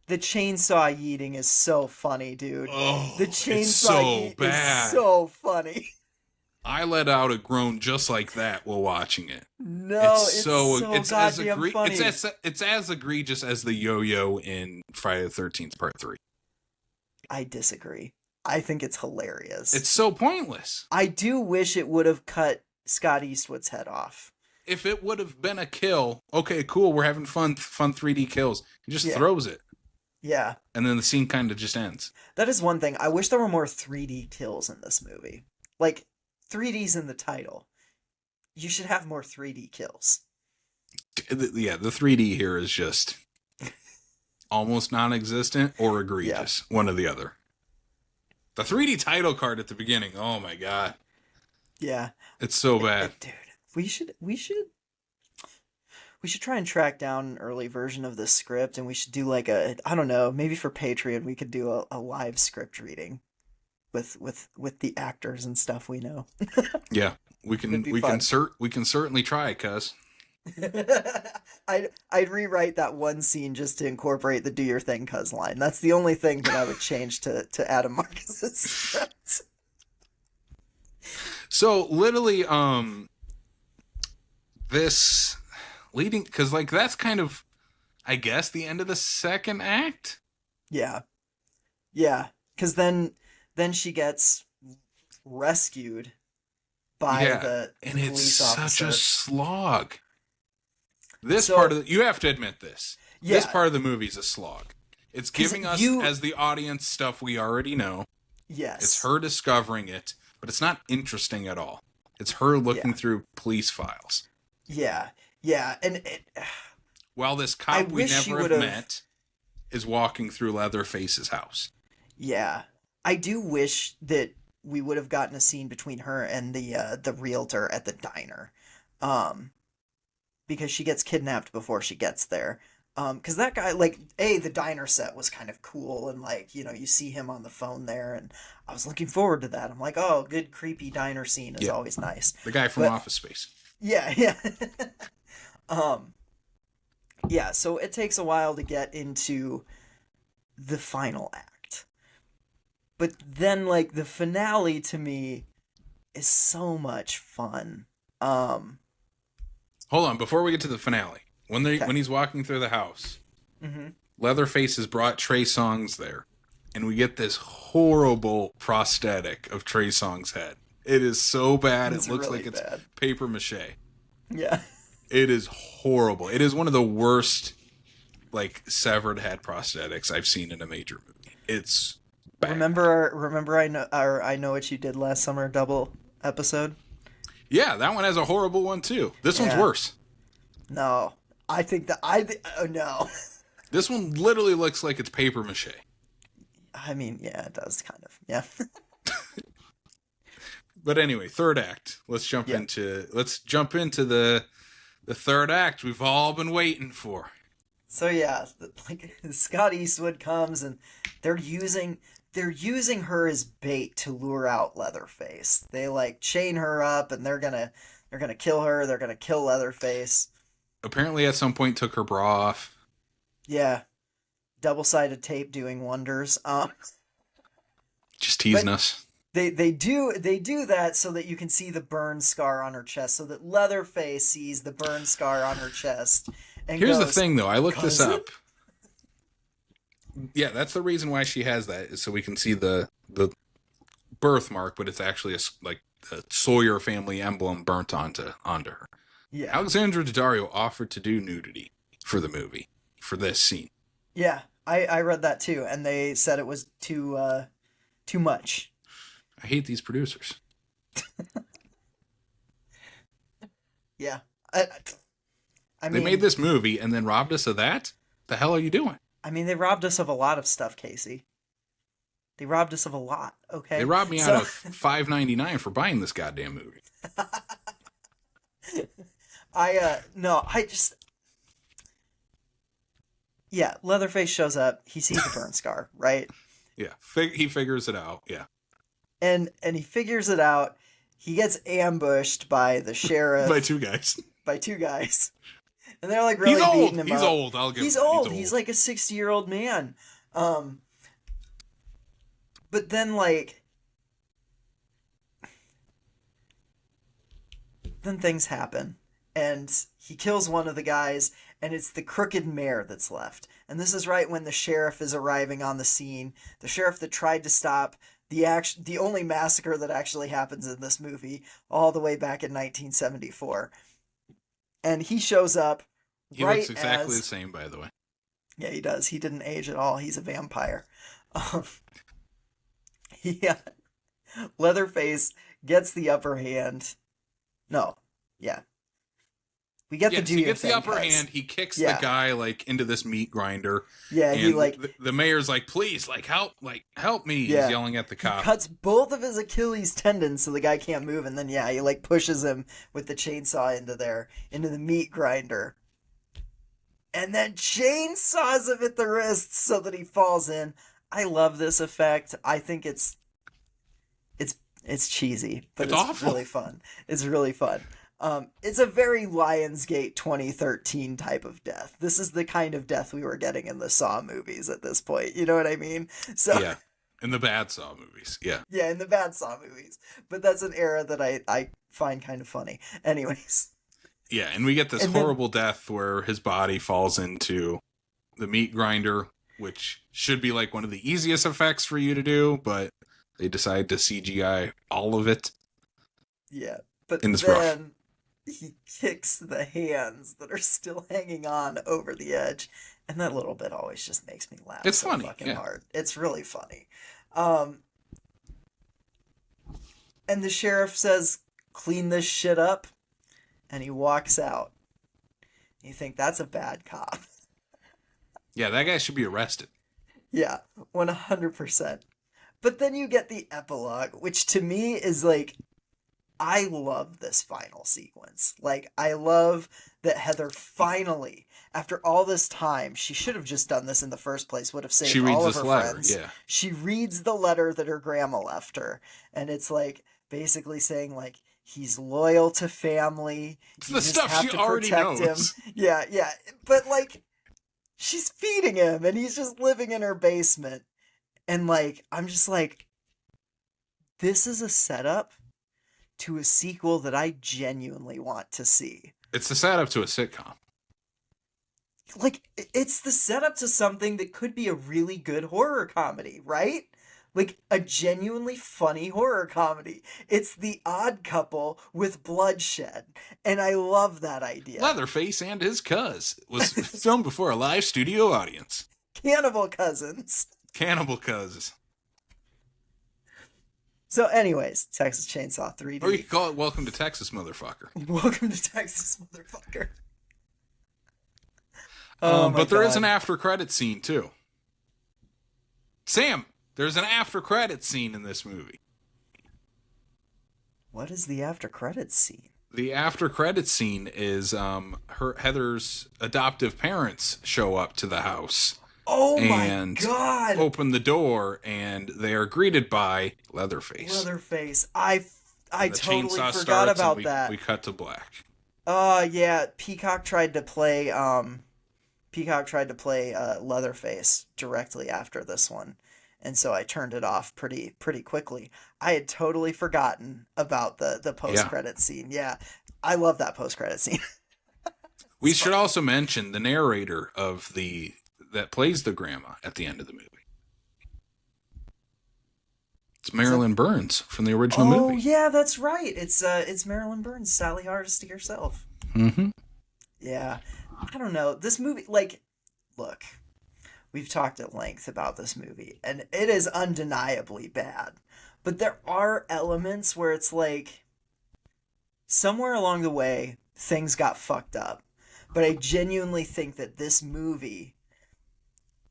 The chainsaw yeeting is so funny, dude. Oh, the chainsaw it's so yeet bad. is so funny. I let out a groan just like that while watching it. No, it's so goddamn funny. It's as egregious as the yo-yo in Friday the 13th Part 3. I disagree. I think it's hilarious. It's so pointless. I do wish it would have cut Scott Eastwood's head off. If it would have been a kill, okay, cool, we're having fun 3D kills. He just throws it. Yeah. And then the scene kind of just ends. That is one thing. I wish there were more 3D kills in this movie. Like, 3D's in the title. You should have more 3D kills. Yeah, the 3D here is just almost non-existent or egregious. One or the other. The 3D title card at the beginning. Oh my god. Yeah. It's so bad. Dude, we should try and track down an early version of this script, and we should do like I don't know, maybe for Patreon we could do a live script reading with the actors and stuff we know. Yeah. It'd be fun. We can certainly try, cuz. I'd rewrite that one scene just to incorporate the "Do your thing, cuz" line. That's the only thing that I would change to Adam Marcus's script. So literally, this leading, because like that's kind of, I guess, the end of the second act. Yeah, yeah, because then she gets rescued by the and police it's officer. such a slog. This So- part of the, you have to admit this. This Yeah. part of the movie is a slog. It's 'Cause giving us, you- as the audience, stuff we already know. Yes, It's her discovering it, but it's not interesting at all. It's her looking through police files. Yeah, yeah, and While this I cop we wish she never have would've- met is walking through Leatherface's house. yeah, I do wish that we would have gotten a scene between her and the realtor at the diner, because she gets kidnapped before she gets there. Because that guy, like, the diner set was kind of cool, and like, you see him on the phone there, and I was looking forward to that. I'm like, oh, good creepy diner scene is always nice. The guy from But- Office Space. Yeah, yeah. Yeah, so it takes a while to get into the final act. But then like the finale to me is so much fun. Hold on, before we get to the finale, when Okay. when he's walking through the house, Mhm. Leatherface has brought Trey Songz there, and we get this horrible prosthetic of Trey Songz' head. It is so bad; It's it looks really like it's bad. paper mache. Yeah. It is horrible. It is one of the worst, like, severed head prosthetics I've seen in a major movie. It's bad. Remember I know what you did last summer double episode? Yeah, that one has a horrible one too. This one's Yeah. worse. No. I think that oh no. This one literally looks like it's paper mache. I mean, yeah, it does kind of. Yeah. But anyway, third act. Let's jump Yeah. into the third act we've all been waiting for. So yeah, like Scott Eastwood comes and they're using her as bait to lure out Leatherface. They like chain her up and they're gonna kill her. They're gonna kill Leatherface. Apparently, at some point, took her bra off. Yeah, double-sided tape doing wonders. Just teasing But- us. They do that so that you can see the burn scar on her chest, so that Leatherface sees the burn scar on her chest. And Here's the goes, thing, though. I looked this "Cousin?" up. Yeah, that's the reason why she has that, is so we can see the birthmark, but it's actually a Sawyer family emblem burnt onto her. Yeah, Alexandra Daddario offered to do nudity for the movie, for this scene. yeah. I read that too, and they said it was too much. I hate these producers. Yeah. I They mean, made this movie and then robbed us of that? The hell are you doing? I mean, they robbed us of a lot of stuff, Casey. They robbed us of a lot. Okay. They robbed me So- out of $5.99 for buying this goddamn movie. Yeah, Leatherface shows up. He sees the burn scar, right? Yeah, he figures it out. Yeah, And he figures it out. He gets ambushed by the sheriff. by two guys. By two guys. And they're like really He's old. beating him He's up. old. I'll give He's him that. old. He's like a 60-year-old man. But then like then things happen and he kills one of the guys and it's the crooked mare that's left. And this is right when the sheriff is arriving on the scene. The sheriff that tried to stop the only massacre that actually happens in this movie all the way back in 1974. And he shows up. He right looks exactly as, the same, by the way. Yeah, he does. He didn't age at all. He's a vampire. Yeah. Leatherface gets the upper hand. No. Yeah. We get the Yes, do he your gets the thing, upper cuz. hand. He kicks the Yeah. guy like into this meat grinder, Yeah, he and like the mayor's like, "Please, help me!" He's yeah. yelling at the He cop. cuts both of his Achilles tendons so the guy can't move, and then yeah, he like pushes him with the chainsaw into the meat grinder. And then chainsaws him at the wrists so that he falls in. I love this effect. I think it's it's cheesy, but It's it's awful. really fun. It's really fun. It's a very Lionsgate 2013 type of death. This is the kind of death we were getting in the Saw movies at this point. You know what I mean? So Yeah, in the bad Saw movies. Yeah, yeah, in the bad Saw movies. But that's an era that I find kind of funny. Anyways. yeah, and we get this And then horrible death where his body falls into the meat grinder, which should be like one of the easiest effects for you to do, but they decide to CGI all of it, yeah, but and it's rough. then he kicks the hands that are still hanging on over the edge, and that little bit always just makes me laugh It's so funny, fucking yeah. hard. It's really funny. Um, and the sheriff says, "Clean this shit up," and he walks out. You think that's a bad cop? Yeah, that guy should be arrested. Yeah, 100%. But then you get the epilogue, which to me is like, I love this final sequence. Like, I love that Heather finally, after all this time, she should have just done this in the first place, would have She saved reads all of this her letter, friends. yeah. She reads the letter that her grandma left her, and it's like basically saying, like, he's loyal to family. It's You the just stuff have she to already protect him. knows. Yeah, yeah. But, like, she's feeding him, and he's just living in her basement. And, like, I'm just like, this is a setup to a sequel that I genuinely want to see. It's the setup to a sitcom. Like, it's the setup to something that could be a really good horror comedy, right? Like, a genuinely funny horror comedy. It's The Odd Couple with bloodshed. And I love that idea. Leatherface and his cuz was filmed before a live studio audience. Cannibal Cousins. Cannibal Cuz. So, anyways, Texas Chainsaw 3D. Or you could call it Welcome to Texas, motherfucker. Welcome to Texas, motherfucker. Oh my But there is an God. after credit scene too. Sam, there's an after credit scene in this movie. What is the after credits scene? The after credit scene is Heather's adoptive parents show up to the house Oh my and God. open the door, and they are greeted by Leatherface. Leatherface. I And the totally chainsaw forgot starts, about and that. we cut to black. Yeah, Peacock tried to play Leatherface directly after this one. And so I turned it off pretty quickly. I had totally forgotten about the post Yeah. credit scene. Yeah. I love that post credit scene. We should also mention the narrator of that plays the grandma at the end of the movie. It's Marilyn Burns from the original Oh movie. yeah, that's right. It's Marilyn Burns, Sally Hardesty herself. Mm-hmm. Yeah. I don't know. This movie, like, look, we've talked at length about this movie, and it is undeniably bad. But there are elements where it's like, somewhere along the way, things got fucked up. But I genuinely think that this movie,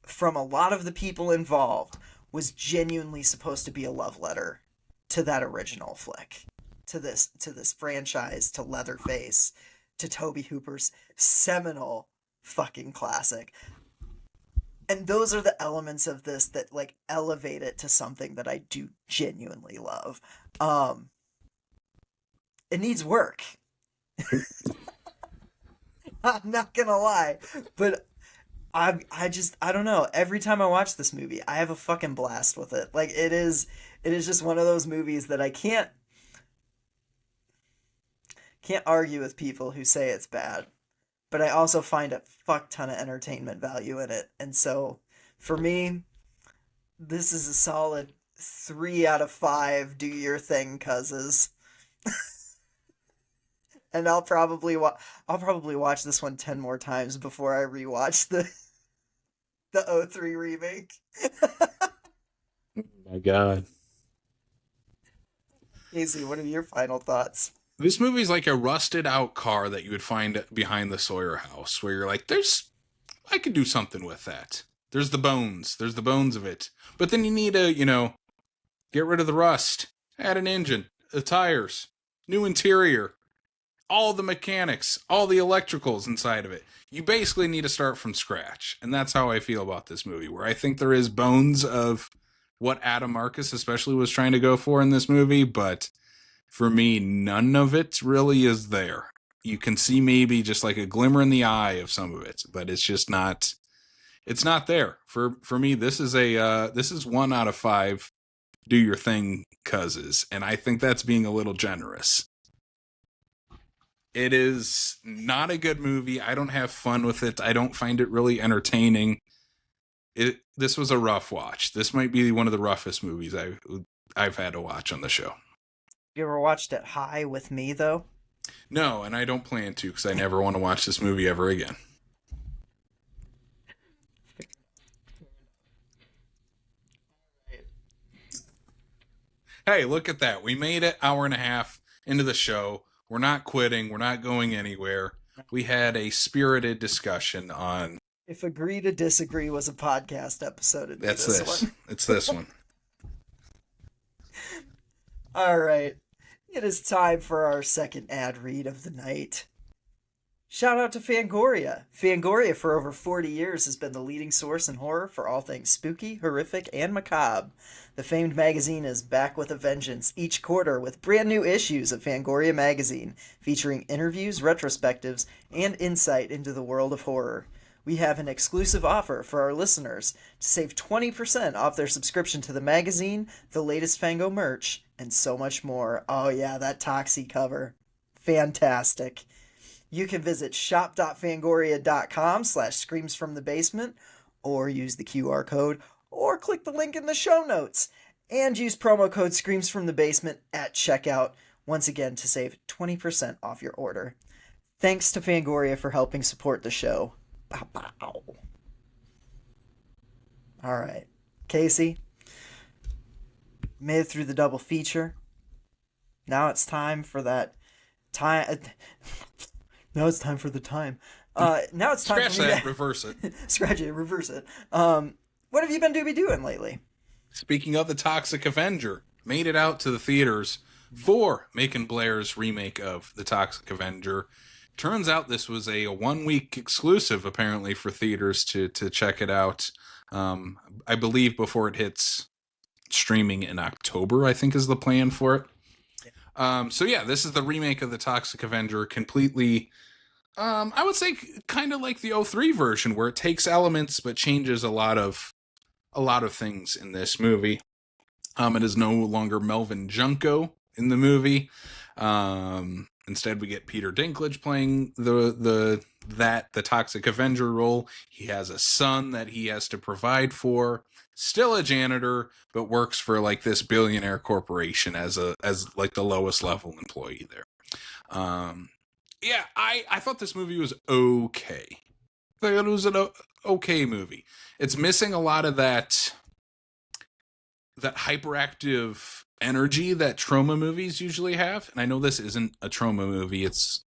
from a lot of the people involved, was genuinely supposed to be a love letter to that original flick, to this franchise, to Leatherface, to Tobe Hooper's seminal fucking classic. And those are the elements of this that like elevate it to something that I do genuinely love. It needs work. I'm not gonna lie, but I don't know. Every time I watch this movie, I have a fucking blast with it. Like it is just one of those movies that I can't argue with people who say it's bad, but I also find a fuck ton of entertainment value in it. And so for me, this is a solid 3 out of 5. Do your thing, cuzses. And I'll probably watch this one 10 more times before I rewatch the '03 remake. Oh my God. Casey, what are your final thoughts? This movie's like a rusted out car that you would find behind the Sawyer house, where you're like, I could do something with that. There's the bones. There's the bones of it. But then you need to, get rid of the rust, add an engine, the tires, new interior, all the mechanics, all the electricals inside of it. You basically need to start from scratch. And that's how I feel about this movie, where I think there is bones of what Adam Marcus especially was trying to go for in this movie, but for me, none of it really is there. You can see maybe just like a glimmer in the eye of some of it, but it's just not. It's not there for me. This is 1 out of 5. Do your thing, cuzzes, and I think that's being a little generous. It is not a good movie. I don't have fun with it. I don't find it really entertaining. This was a rough watch. This might be one of the roughest movies I've had to watch on the show. You ever watched it high with me though? No, and I don't plan to because I never want to watch this movie ever again. Hey, look at that. We made it hour and a half into the show. We're not quitting. We're not going anywhere. We had a spirited discussion on... If Agree to Disagree was a podcast episode, it'd be this one. It's this one. All right. It is time for our second ad read of the night. Shout out to Fangoria. Fangoria for over 40 years has been the leading source in horror for all things spooky, horrific, and macabre. The famed magazine is back with a vengeance each quarter with brand new issues of Fangoria magazine, featuring interviews, retrospectives, and insight into the world of horror. We have an exclusive offer for our listeners to save 20% off their subscription to the magazine, the latest Fango merch, and so much more. Oh yeah, that Toxie cover. Fantastic. You can visit shop.fangoria.com/screamsfromthebasement or use the QR code or click the link in the show notes and use promo code screamsfromthebasement at checkout once again to save 20% off your order. Thanks to Fangoria for helping support the show. Bow, bow. All right, Casey, made it through the double feature. Now it's time for that time. Now it's time for the time. Now it's time Scratch for me that, to... reverse it. Scratch it, reverse it. What have you been doing lately? Speaking of the Toxic Avenger, made it out to the theaters for Macon Blair's remake of the Toxic Avenger. Turns out this was a 1-week exclusive, apparently, for theaters to check it out. I believe before it hits streaming in October, I think is the plan for it. So yeah, this is the remake of the Toxic Avenger, completely, I would say kind of like the 03 version, where it takes elements but changes a lot of things in this movie. It is no longer Melvin Junko in the movie. Instead, we get Peter Dinklage playing the Toxic Avenger role. He has a son that he has to provide for. Still a janitor, but works for like this billionaire corporation as like the lowest level employee there. Yeah, I thought this movie was okay. I thought it was an okay movie. It's missing a lot of that hyperactive energy that trauma movies usually have. And I know this isn't a trauma movie, it's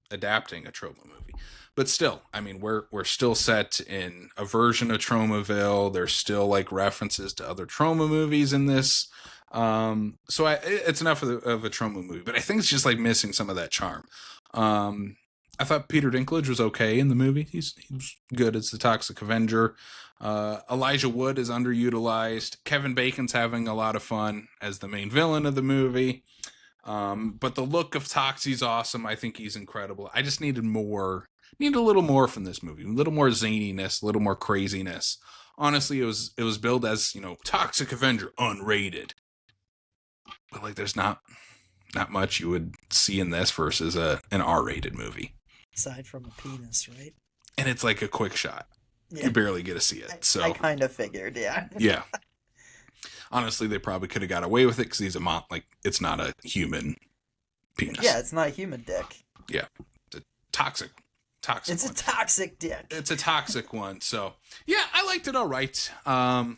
adapting a trauma movie. But still, I mean, we're still set in a version of Traumaville. There's still like references to other trauma movies in this. So it's enough of a trauma movie, but I think it's just like missing some of that charm. I thought Peter Dinklage was okay in the movie. He was good as the Toxic Avenger. Elijah Wood is underutilized. Kevin Bacon's having a lot of fun as the main villain of the movie. But the look of Toxie's awesome. I think he's incredible. I just needed a little more from this movie. A little more zaniness, a little more craziness. Honestly, it was billed as, Toxic Avenger unrated. But like there's not much you would see in this versus an R-rated movie. Aside from a penis, right? And it's like a quick shot. Yeah. You barely get to see it. So I kind of figured, yeah. Yeah. Honestly, they probably could have got away with it because he's it's not a human penis. Yeah, it's not a human dick. Yeah. It's a toxic It's one. A toxic dick. It's a toxic one. So, yeah, I liked it all right. Not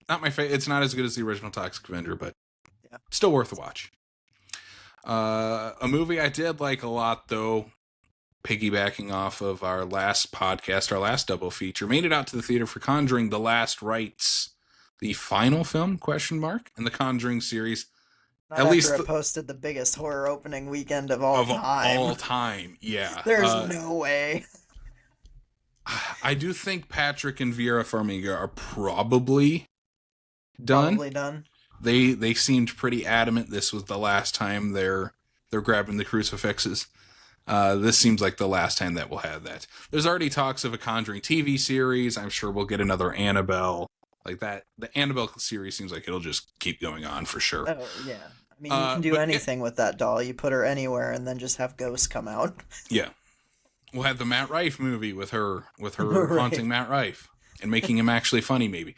my favorite. It's not as good as the original Toxic Avenger, but still worth a watch. A movie I did like a lot, though, piggybacking off of our last podcast, our last double feature, made it out to the theater for Conjuring: The Last Rites, the final film, question mark, in the Conjuring series. Not At after least it posted the biggest horror opening weekend of all of time. all time, yeah. There's no way. I do think Patrick and Vera Farmiga are probably done. Probably done. They seemed pretty adamant this was the last time they're grabbing the crucifixes. This seems like the last time that we'll have that. There's already talks of a Conjuring TV series. I'm sure we'll get another Annabelle. Like that, the Annabelle series seems like it'll just keep going on for sure. Oh, yeah. I mean, you can do But anything with that doll. You put her anywhere and then just have ghosts come out. yeah, we'll have the Matt Rife movie with her Right. haunting Matt Rife and making him actually funny, maybe.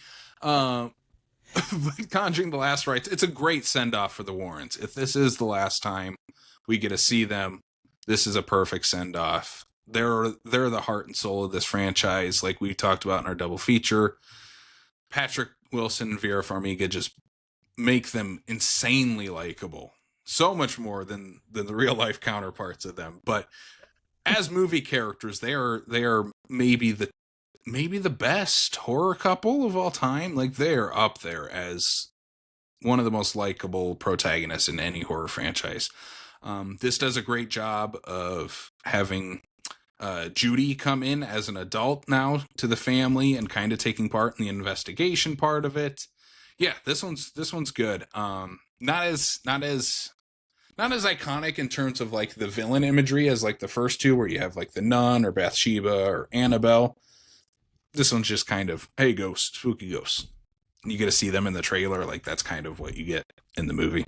Conjuring: The Last Rites. It's a great send off for the Warrens. If this is the last time we get to see them, this is a perfect send off. They're the heart and soul of this franchise, like we talked about in our double feature. Patrick Wilson and Vera Farmiga just make them insanely likable, so much more than the real life counterparts of them. But as movie characters, they are maybe the best horror couple of all time. Like, they're up there as one of the most likable protagonists in any horror franchise. This does a great job of having Judy come in as an adult now to the family and kind of taking part in the investigation part of it. Yeah, this one's good. Not as iconic in terms of like the villain imagery as like the first two, where you have like the nun or Bathsheba or Annabelle. This one's just kind of, hey, ghosts, spooky ghosts. You get to see them in the trailer. Like, that's kind of what you get in the movie.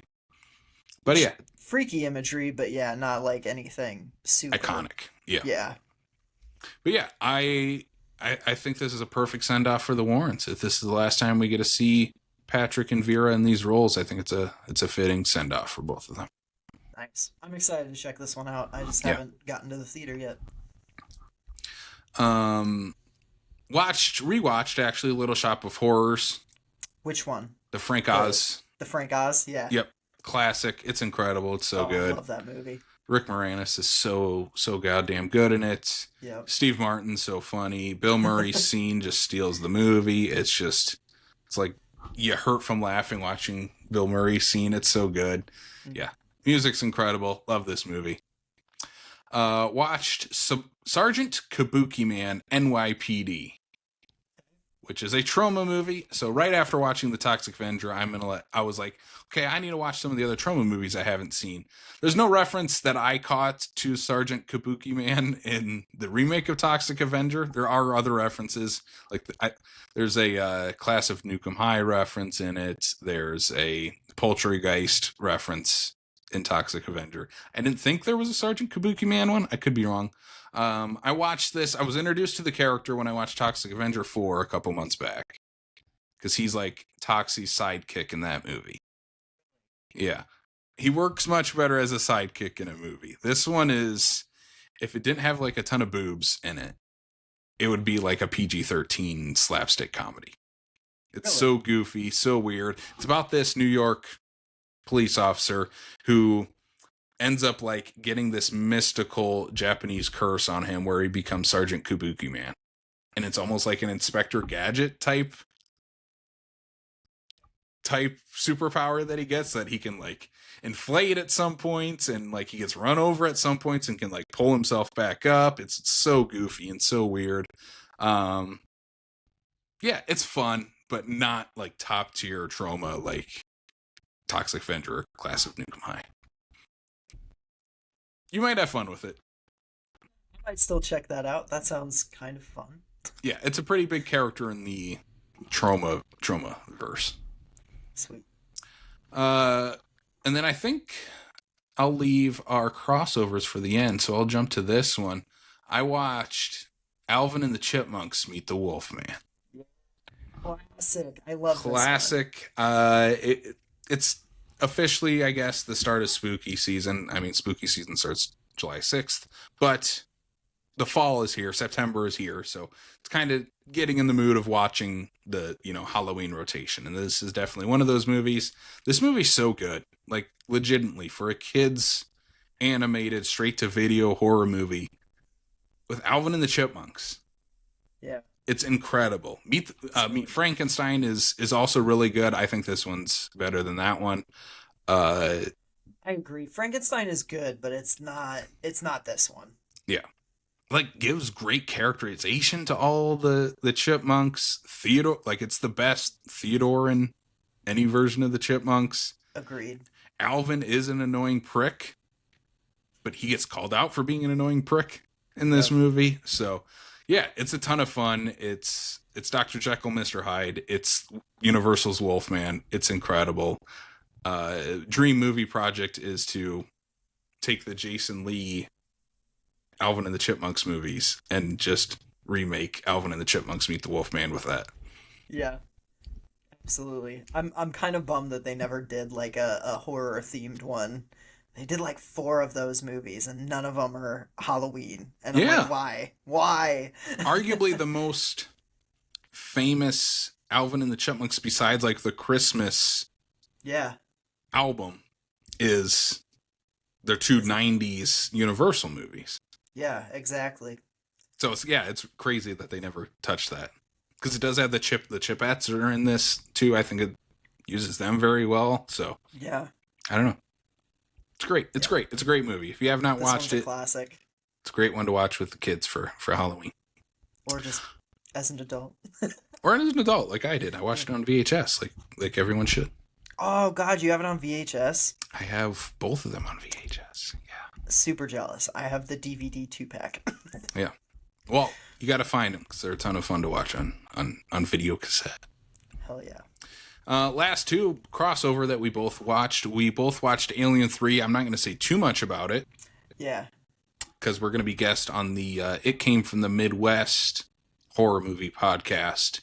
But yeah, Freaky imagery, but yeah, not like anything super iconic. Yeah. Yeah. But yeah, I think this is a perfect send off for the Warrens. If this is the last time we get to see Patrick and Vera in these roles, I think it's a fitting send off for both of them. Nice. I'm excited to check this one out. I just Yeah. haven't gotten to the theater yet. Rewatched actually Little Shop of Horrors, Which one? the Frank Oz. The Frank Oz? Yeah. Yep, classic. It's incredible. It's so I good. love that movie. Rick Moranis is so goddamn good in it. Yep. Steve Martin's so funny. Bill Murray's scene just steals the movie. It's like you hurt from laughing watching Bill Murray's scene. It's so good. Yeah. Music's incredible. Love this movie. Watched Sergeant Kabuki Man NYPD, which is a trauma movie. So right after watching The Toxic Avenger, I was like, okay, I need to watch some of the other trauma movies I haven't seen. There's no reference that I caught to Sergeant Kabuki Man in the remake of Toxic Avenger. There are other references. Like there's a Class of Nukem High reference in it. There's a Poltergeist reference in Toxic Avenger. I didn't think there was a Sergeant Kabuki Man one. I could be wrong. I watched this. I was introduced to the character when I watched Toxic Avenger 4 a couple months back, because he's like Toxie's sidekick in that movie. Yeah. He works much better as a sidekick in a movie. This one is, if it didn't have like a ton of boobs in it, it would be like a PG-13 slapstick comedy. It's so goofy, so weird. It's about this New York police officer who ends up like getting this mystical Japanese curse on him where he becomes Sergeant Kabuki Man. And it's almost like an Inspector Gadget type superpower that he gets, that he can like inflate at some points, and like he gets run over at some points and can like pull himself back up. It's so goofy and so weird. Yeah, it's fun, but not like top tier trauma like Toxic Avenger or Class of Nukem High. You might have fun with it. I might still check that out. That sounds kind of fun. Yeah, it's a pretty big character in the trauma verse. Sweet. And then I think I'll leave our crossovers for the end, so I'll jump to this one. I watched Alvin and the Chipmunks Meet the Wolfman. Classic. I love Classic. It's officially, I guess, the start of spooky season. I mean, spooky season starts July 6th, but the fall is here, September is here, so it's kind of getting in the mood of watching the, Halloween rotation. And this is definitely one of those movies. This movie's so good. Like, legitimately, for a kid's animated straight to video horror movie with Alvin and the Chipmunks. Yeah. It's incredible. Meet Frankenstein is also really good. I think this one's better than that one. I agree. Frankenstein is good, but it's not this one. Yeah. Like, gives great characterization to all the chipmunks. Theodore, like, it's the best Theodore in any version of the Chipmunks. Agreed. Alvin is an annoying prick, but he gets called out for being an annoying prick in this movie. So, yeah, it's a ton of fun. It's Dr. Jekyll, Mr. Hyde. It's Universal's Wolfman. It's incredible. Dream movie project is to take the Jason Lee Alvin and the Chipmunks movies and just remake Alvin and the Chipmunks Meet the Wolfman with that. Yeah, absolutely. I'm kind of bummed that they never did like a horror themed one. They did like 4 of those movies and none of them are Halloween. And I'm like, why? Why? Arguably the most famous Alvin and the Chipmunks besides like the Christmas album is their 2 90s Universal movies. Yeah, exactly. So it's crazy that they never touched that. Because it does have the Chipettes are in this too. I think it uses them very well. So yeah, I don't know. It's great. It's great. It's a great movie. If you have not watched it, classic. It's a great one to watch with the kids for Halloween. Or just as an adult. Or as an adult, like I did. I watched it on VHS, like everyone should. Oh God, you have it on VHS? I have both of them on VHS. Yeah. Super jealous. I have the DVD 2-pack. Yeah. Well, you got to find them because they're a ton of fun to watch on video cassette. Hell yeah. Last 2 crossover that we both watched. We both watched Alien 3. I'm not going to say too much about it. Yeah. Because we're going to be guest on the It Came from the Midwest horror movie podcast.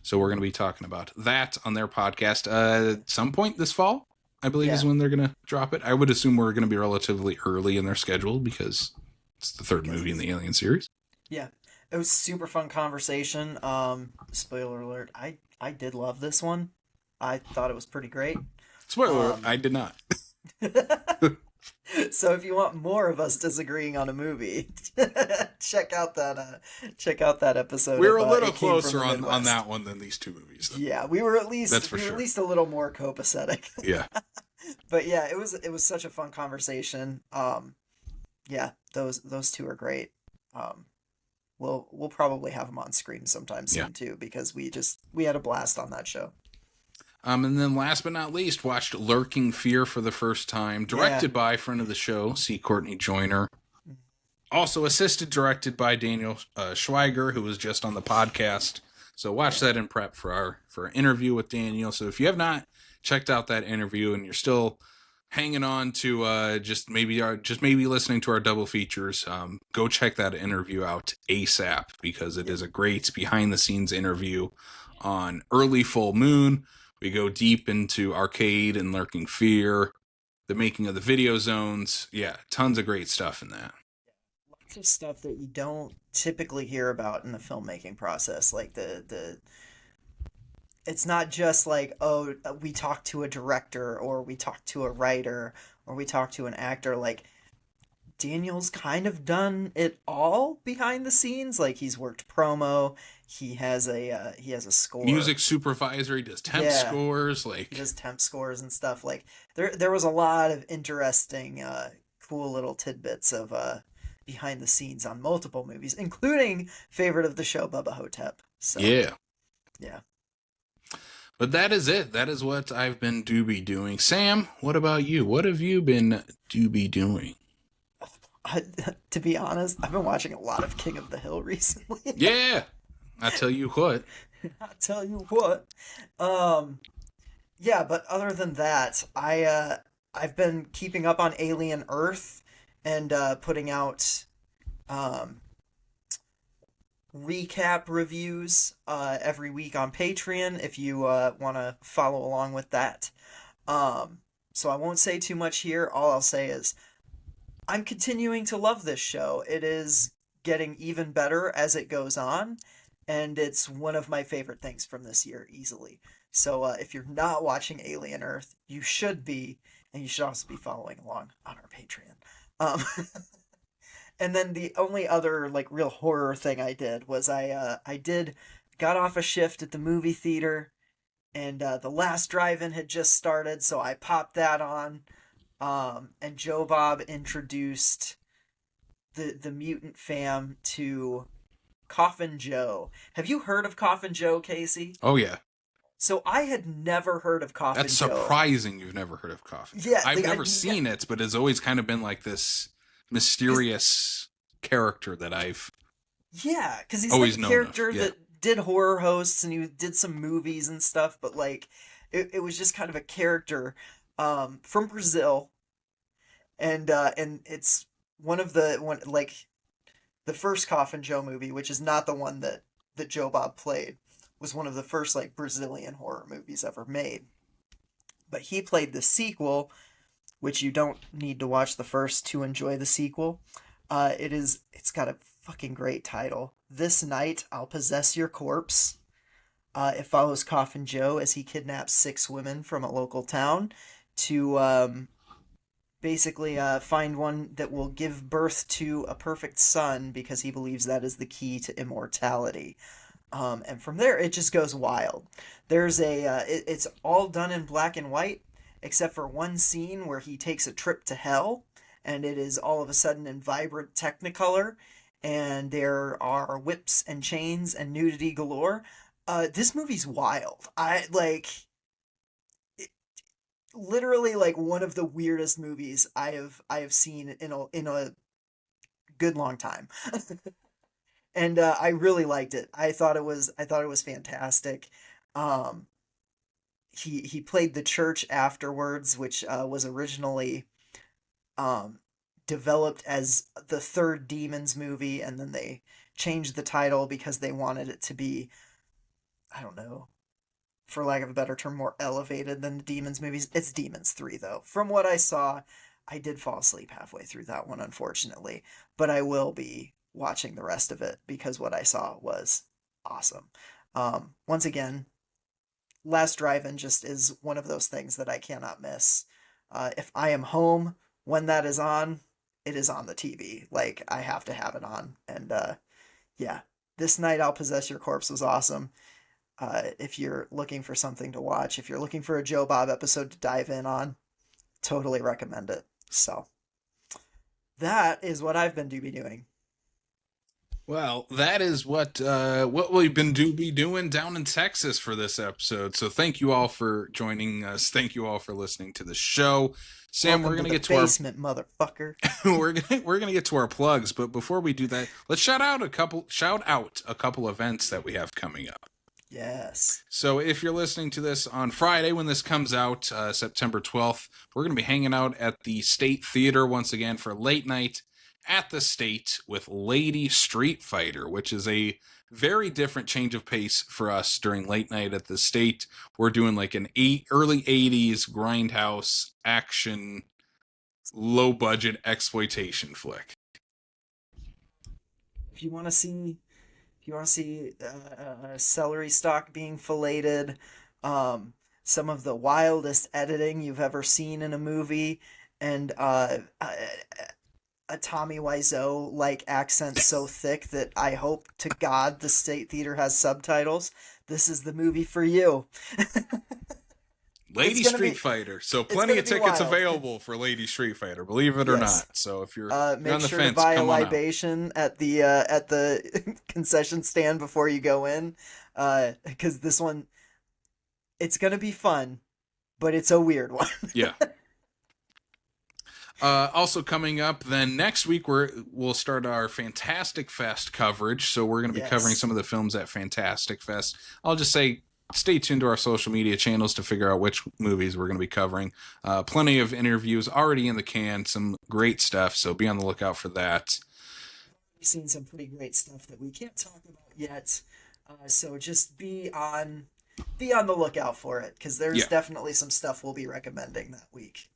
So we're going to be talking about that on their podcast at some point this fall, I believe is when they're going to drop it. I would assume we're going to be relatively early in their schedule because it's the 3rd movie in the Alien series. Yeah. It was super fun conversation. Spoiler alert. I did love this one. I thought it was pretty great. Spoiler alert, I did not. So if you want more of us disagreeing on a movie, check out that episode. We were a little closer on that one than these 2 movies. Though. Yeah, we were at least sure. At least a little more copacetic. Yeah. But yeah, it was such a fun conversation. Yeah, those 2 are great. We'll probably have them on screen sometime soon too, because we had a blast on that show. And then last but not least, watched Lurking Fear for the first time, directed by friend of the show, C. Courtney Joyner. Also directed by Daniel Schweiger, who was just on the podcast. So watch that in prep for our interview with Daniel. So if you have not checked out that interview and you're still hanging on to just maybe listening to our double features, go check that interview out ASAP, because it is a great behind the scenes interview on Early Full Moon. We go deep into Arcade and Lurking Fear, the making of the video zones. Yeah, tons of great stuff in that. Lots of stuff that you don't typically hear about in the filmmaking process. Like it's not just like, oh, we talk to a director or we talk to a writer or we talk to an actor. Like, Daniel's kind of done it all behind the scenes. Like, he's worked promo. He has a score. Music supervisor. He does temp scores. Like, he does temp scores and stuff. Like, there was a lot of interesting, cool little tidbits of behind the scenes on multiple movies, including favorite of the show, Bubba Hotep. So yeah. But that is it. That is what I've been doing. Sam, what about you? What have you been doing? To be honest, I've been watching a lot of King of the Hill recently. Yeah, I tell you what. Yeah, but other than that, I've been keeping up on Alien Earth and putting out recap reviews every week on Patreon if you want to follow along with that. So I won't say too much here. All I'll say is I'm continuing to love this show. It is getting even better as it goes on, and it's one of my favorite things from this year easily. So if you're not watching Alien Earth, you should be, and you should also be following along on our Patreon. Um, and then the only other like real horror thing I did was I did got off a shift at the movie theater, and the last drive-in had just started, so I popped that on. And Joe Bob introduced the mutant fam to Coffin Joe. Have you heard of Coffin Joe, Casey? Oh yeah. So I had never heard of Coffin That's Joe. surprising you've never heard of Coffin Joe. Yeah, I've like, never seen it, but it's always kind of been like this mysterious character that I've yeah, because he's like always a known of. character Yeah. that did horror hosts and he did some movies and stuff, but like it was just kind of a character from Brazil, and it's one like the first Coffin Joe movie, which is not the one that Joe Bob played, was one of the first like Brazilian horror movies ever made. But he played the sequel, which you don't need to watch the first to enjoy the sequel. It's got a fucking great title. This Night I'll Possess Your Corpse. It follows Coffin Joe as he kidnaps 6 women from a local town to basically find one that will give birth to a perfect son because he believes that is the key to immortality. And from there, it just goes wild. There's it's all done in black and white, except for one scene where he takes a trip to hell, and it is all of a sudden in vibrant Technicolor, and there are whips and chains and nudity galore. This movie's wild. Literally like one of the weirdest movies I have seen in a good long time. And I really liked it. I thought it was fantastic. Um, he played the church afterwards, which was originally um, developed as the third Demons movie, and then they changed the title because they wanted it to be, I don't know, for lack of a better term, more elevated than the Demons movies. It's Demons 3 though. From what I saw, I did fall asleep halfway through that one, unfortunately, but I will be watching the rest of it because what I saw was awesome. Once again, Last Drive-In just is one of those things that I cannot miss. If I am home when that is on, it is on the TV. Like, I have to have it on. And yeah, This Night I'll Possess Your Corpse was awesome. If you're looking for something to watch, if you're looking for a Joe Bob episode to dive in on, totally recommend it. So that is what I've been doing. Well, that is what we've been be doing down in Texas for this episode. So thank you all for joining us. Thank you all for listening to the show. Sam, Welcome we're gonna to get the to basement, motherfucker. we're gonna get to our plugs, but before we do that, let's shout out a couple events that we have coming up. Yes. So if you're listening to this on Friday when this comes out, September 12th, we're going to be hanging out at the State Theater once again for late night at the State with Lady Street Fighter, which is a very different change of pace for us during late night at the State. We're doing like an early 80s grindhouse action, low budget exploitation flick. If you want to see celery stalk being filleted, some of the wildest editing you've ever seen in a movie, and a Tommy Wiseau like accent so thick that I hope to God the State Theater has subtitles, this is the movie for you. Lady Street Fighter. So plenty of tickets available for Lady Street Fighter, believe it or not. So if you're make on the sure fence, to buy a come on out. libation at the concession stand before you go in, because this one, it's gonna be fun, but it's a weird one. Yeah. Also coming up then next week we'll start our Fantastic Fest coverage. So we're going to be covering some of the films at Fantastic Fest. I'll just say stay tuned to our social media channels to figure out which movies we're going to be covering. Plenty of interviews already in the can, some great stuff, so be on the lookout for that. We've seen some pretty great stuff that we can't talk about yet, so just be on the lookout for it, because there's definitely some stuff we'll be recommending that week.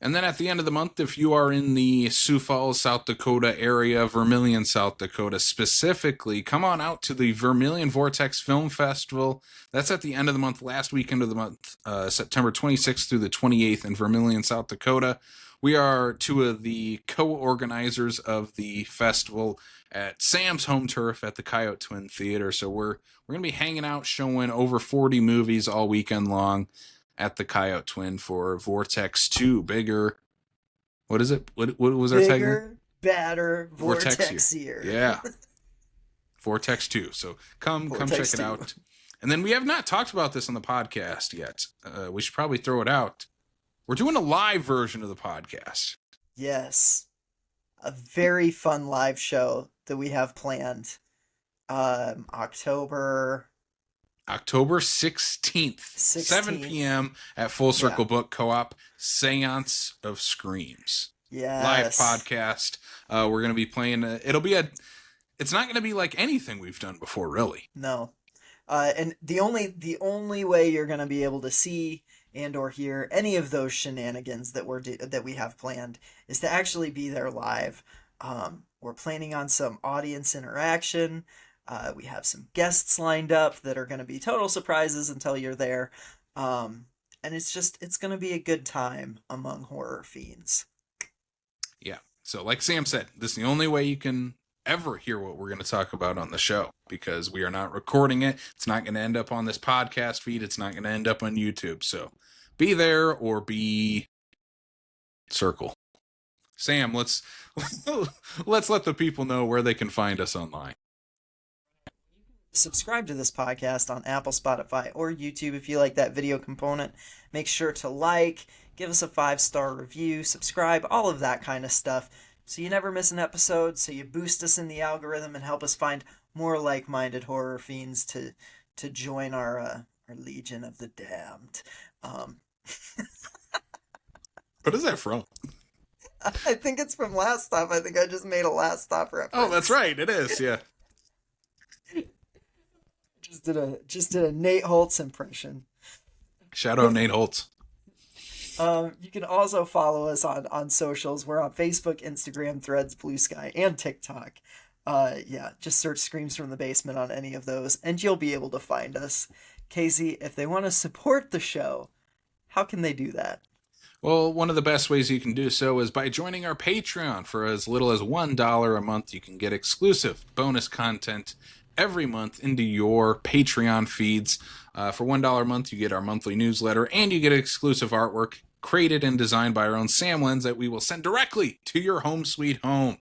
And then at the end of the month, if you are in the Sioux Falls, South Dakota area, Vermilion, South Dakota specifically, come on out to the Vermilion Vortex Film Festival. That's at the end of the month, last weekend of the month, September 26th through the 28th in Vermilion, South Dakota. We are two of the co-organizers of the festival at Sam's home turf at the Coyote Twin Theater. So we're going to be hanging out, showing over 40 movies all weekend long at the Coyote Twin for Vortex 2. Bigger. What is it? What was our tagline? Bigger, badder, Vortexier. Yeah. Vortex 2. So come check it out. And then we have not talked about this on the podcast yet. We should probably throw it out. We're doing a live version of the podcast. Yes. A very fun live show that we have planned. October 16th, 7 p.m. at Full Circle Book Co-op, Seance of Screams. Yes. Live podcast. We're going to be playing, it's not going to be like anything we've done before, really. No. And the only way you're going to be able to see and or hear any of those shenanigans that we have planned is to actually be there live. We're planning on some audience interaction. We have some guests lined up that are going to be total surprises until you're there. And it's going to be a good time among horror fiends. Yeah. So like Sam said, this is the only way you can ever hear what we're going to talk about on the show, because we are not recording it. It's not going to end up on this podcast feed. It's not going to end up on YouTube. So be there or be circle. Sam, let's let the people know where they can find us online. Subscribe to this podcast on Apple, Spotify, or YouTube if you like that video component. Make sure to like, give us a 5-star review, subscribe, all of that kind of stuff, so you never miss an episode, so you boost us in the algorithm and help us find more like-minded horror fiends to join our Legion of the Damned. What is that from? I think it's from Last Stop. I think I just made a Last Stop reference. Oh, that's right. It is, yeah. Just did a Nate Holtz impression. Shout out Nate Holtz. You can also follow us on socials. We're on Facebook, Instagram, Threads, Blue Sky, and TikTok. Just search Screams from the Basement on any of those, and you'll be able to find us. Casey, if they want to support the show, how can they do that? Well, one of the best ways you can do so is by joining our Patreon. For as little as $1 a month, you can get exclusive bonus content every month into your Patreon feeds. For $1 a month, you get our monthly newsletter, and you get exclusive artwork created and designed by our own Sam Lens that we will send directly to your home sweet home.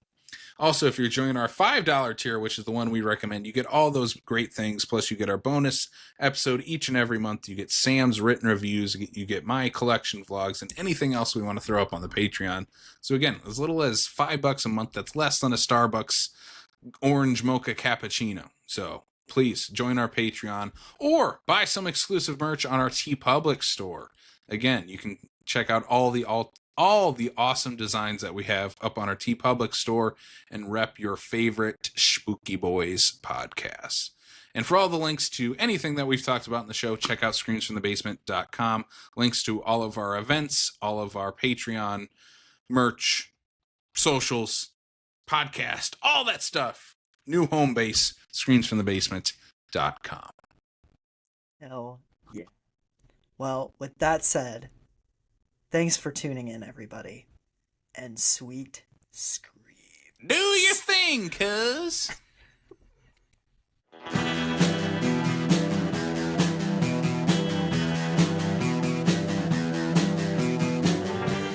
Also, if you're joining our $5 tier, which is the one we recommend, you get all those great things, plus you get our bonus episode each and every month. You get Sam's written reviews, you get my collection vlogs, and anything else we want to throw up on the Patreon. So again, as little as $5 a month, that's less than a Starbucks orange mocha cappuccino. So please join our Patreon or buy some exclusive merch on our TeePublic store. Again, you can check out all the awesome designs that we have up on our TeePublic store and rep your favorite Spooky Boys podcasts. And for all the links to anything that we've talked about in the show, check out screamsfromthebasement.com. Links to all of our events, all of our Patreon merch, socials, podcast, all that stuff. New home base, screamsfromthebasement.com. Hell yeah. Well, with that said, thanks for tuning in, everybody. And sweet scream. Do your thing, cuz.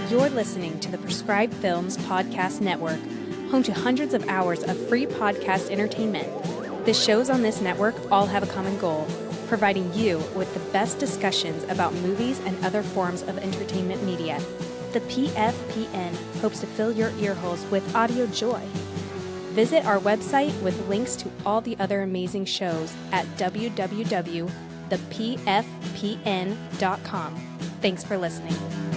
You're listening to the Prescribed Films Podcast Network, home to hundreds of hours of free podcast entertainment. The shows on this network all have a common goal: providing you with the best discussions about movies and other forms of entertainment media. The PFPN hopes to fill your earholes with audio joy. Visit our website with links to all the other amazing shows at www.thepfpn.com. Thanks for listening.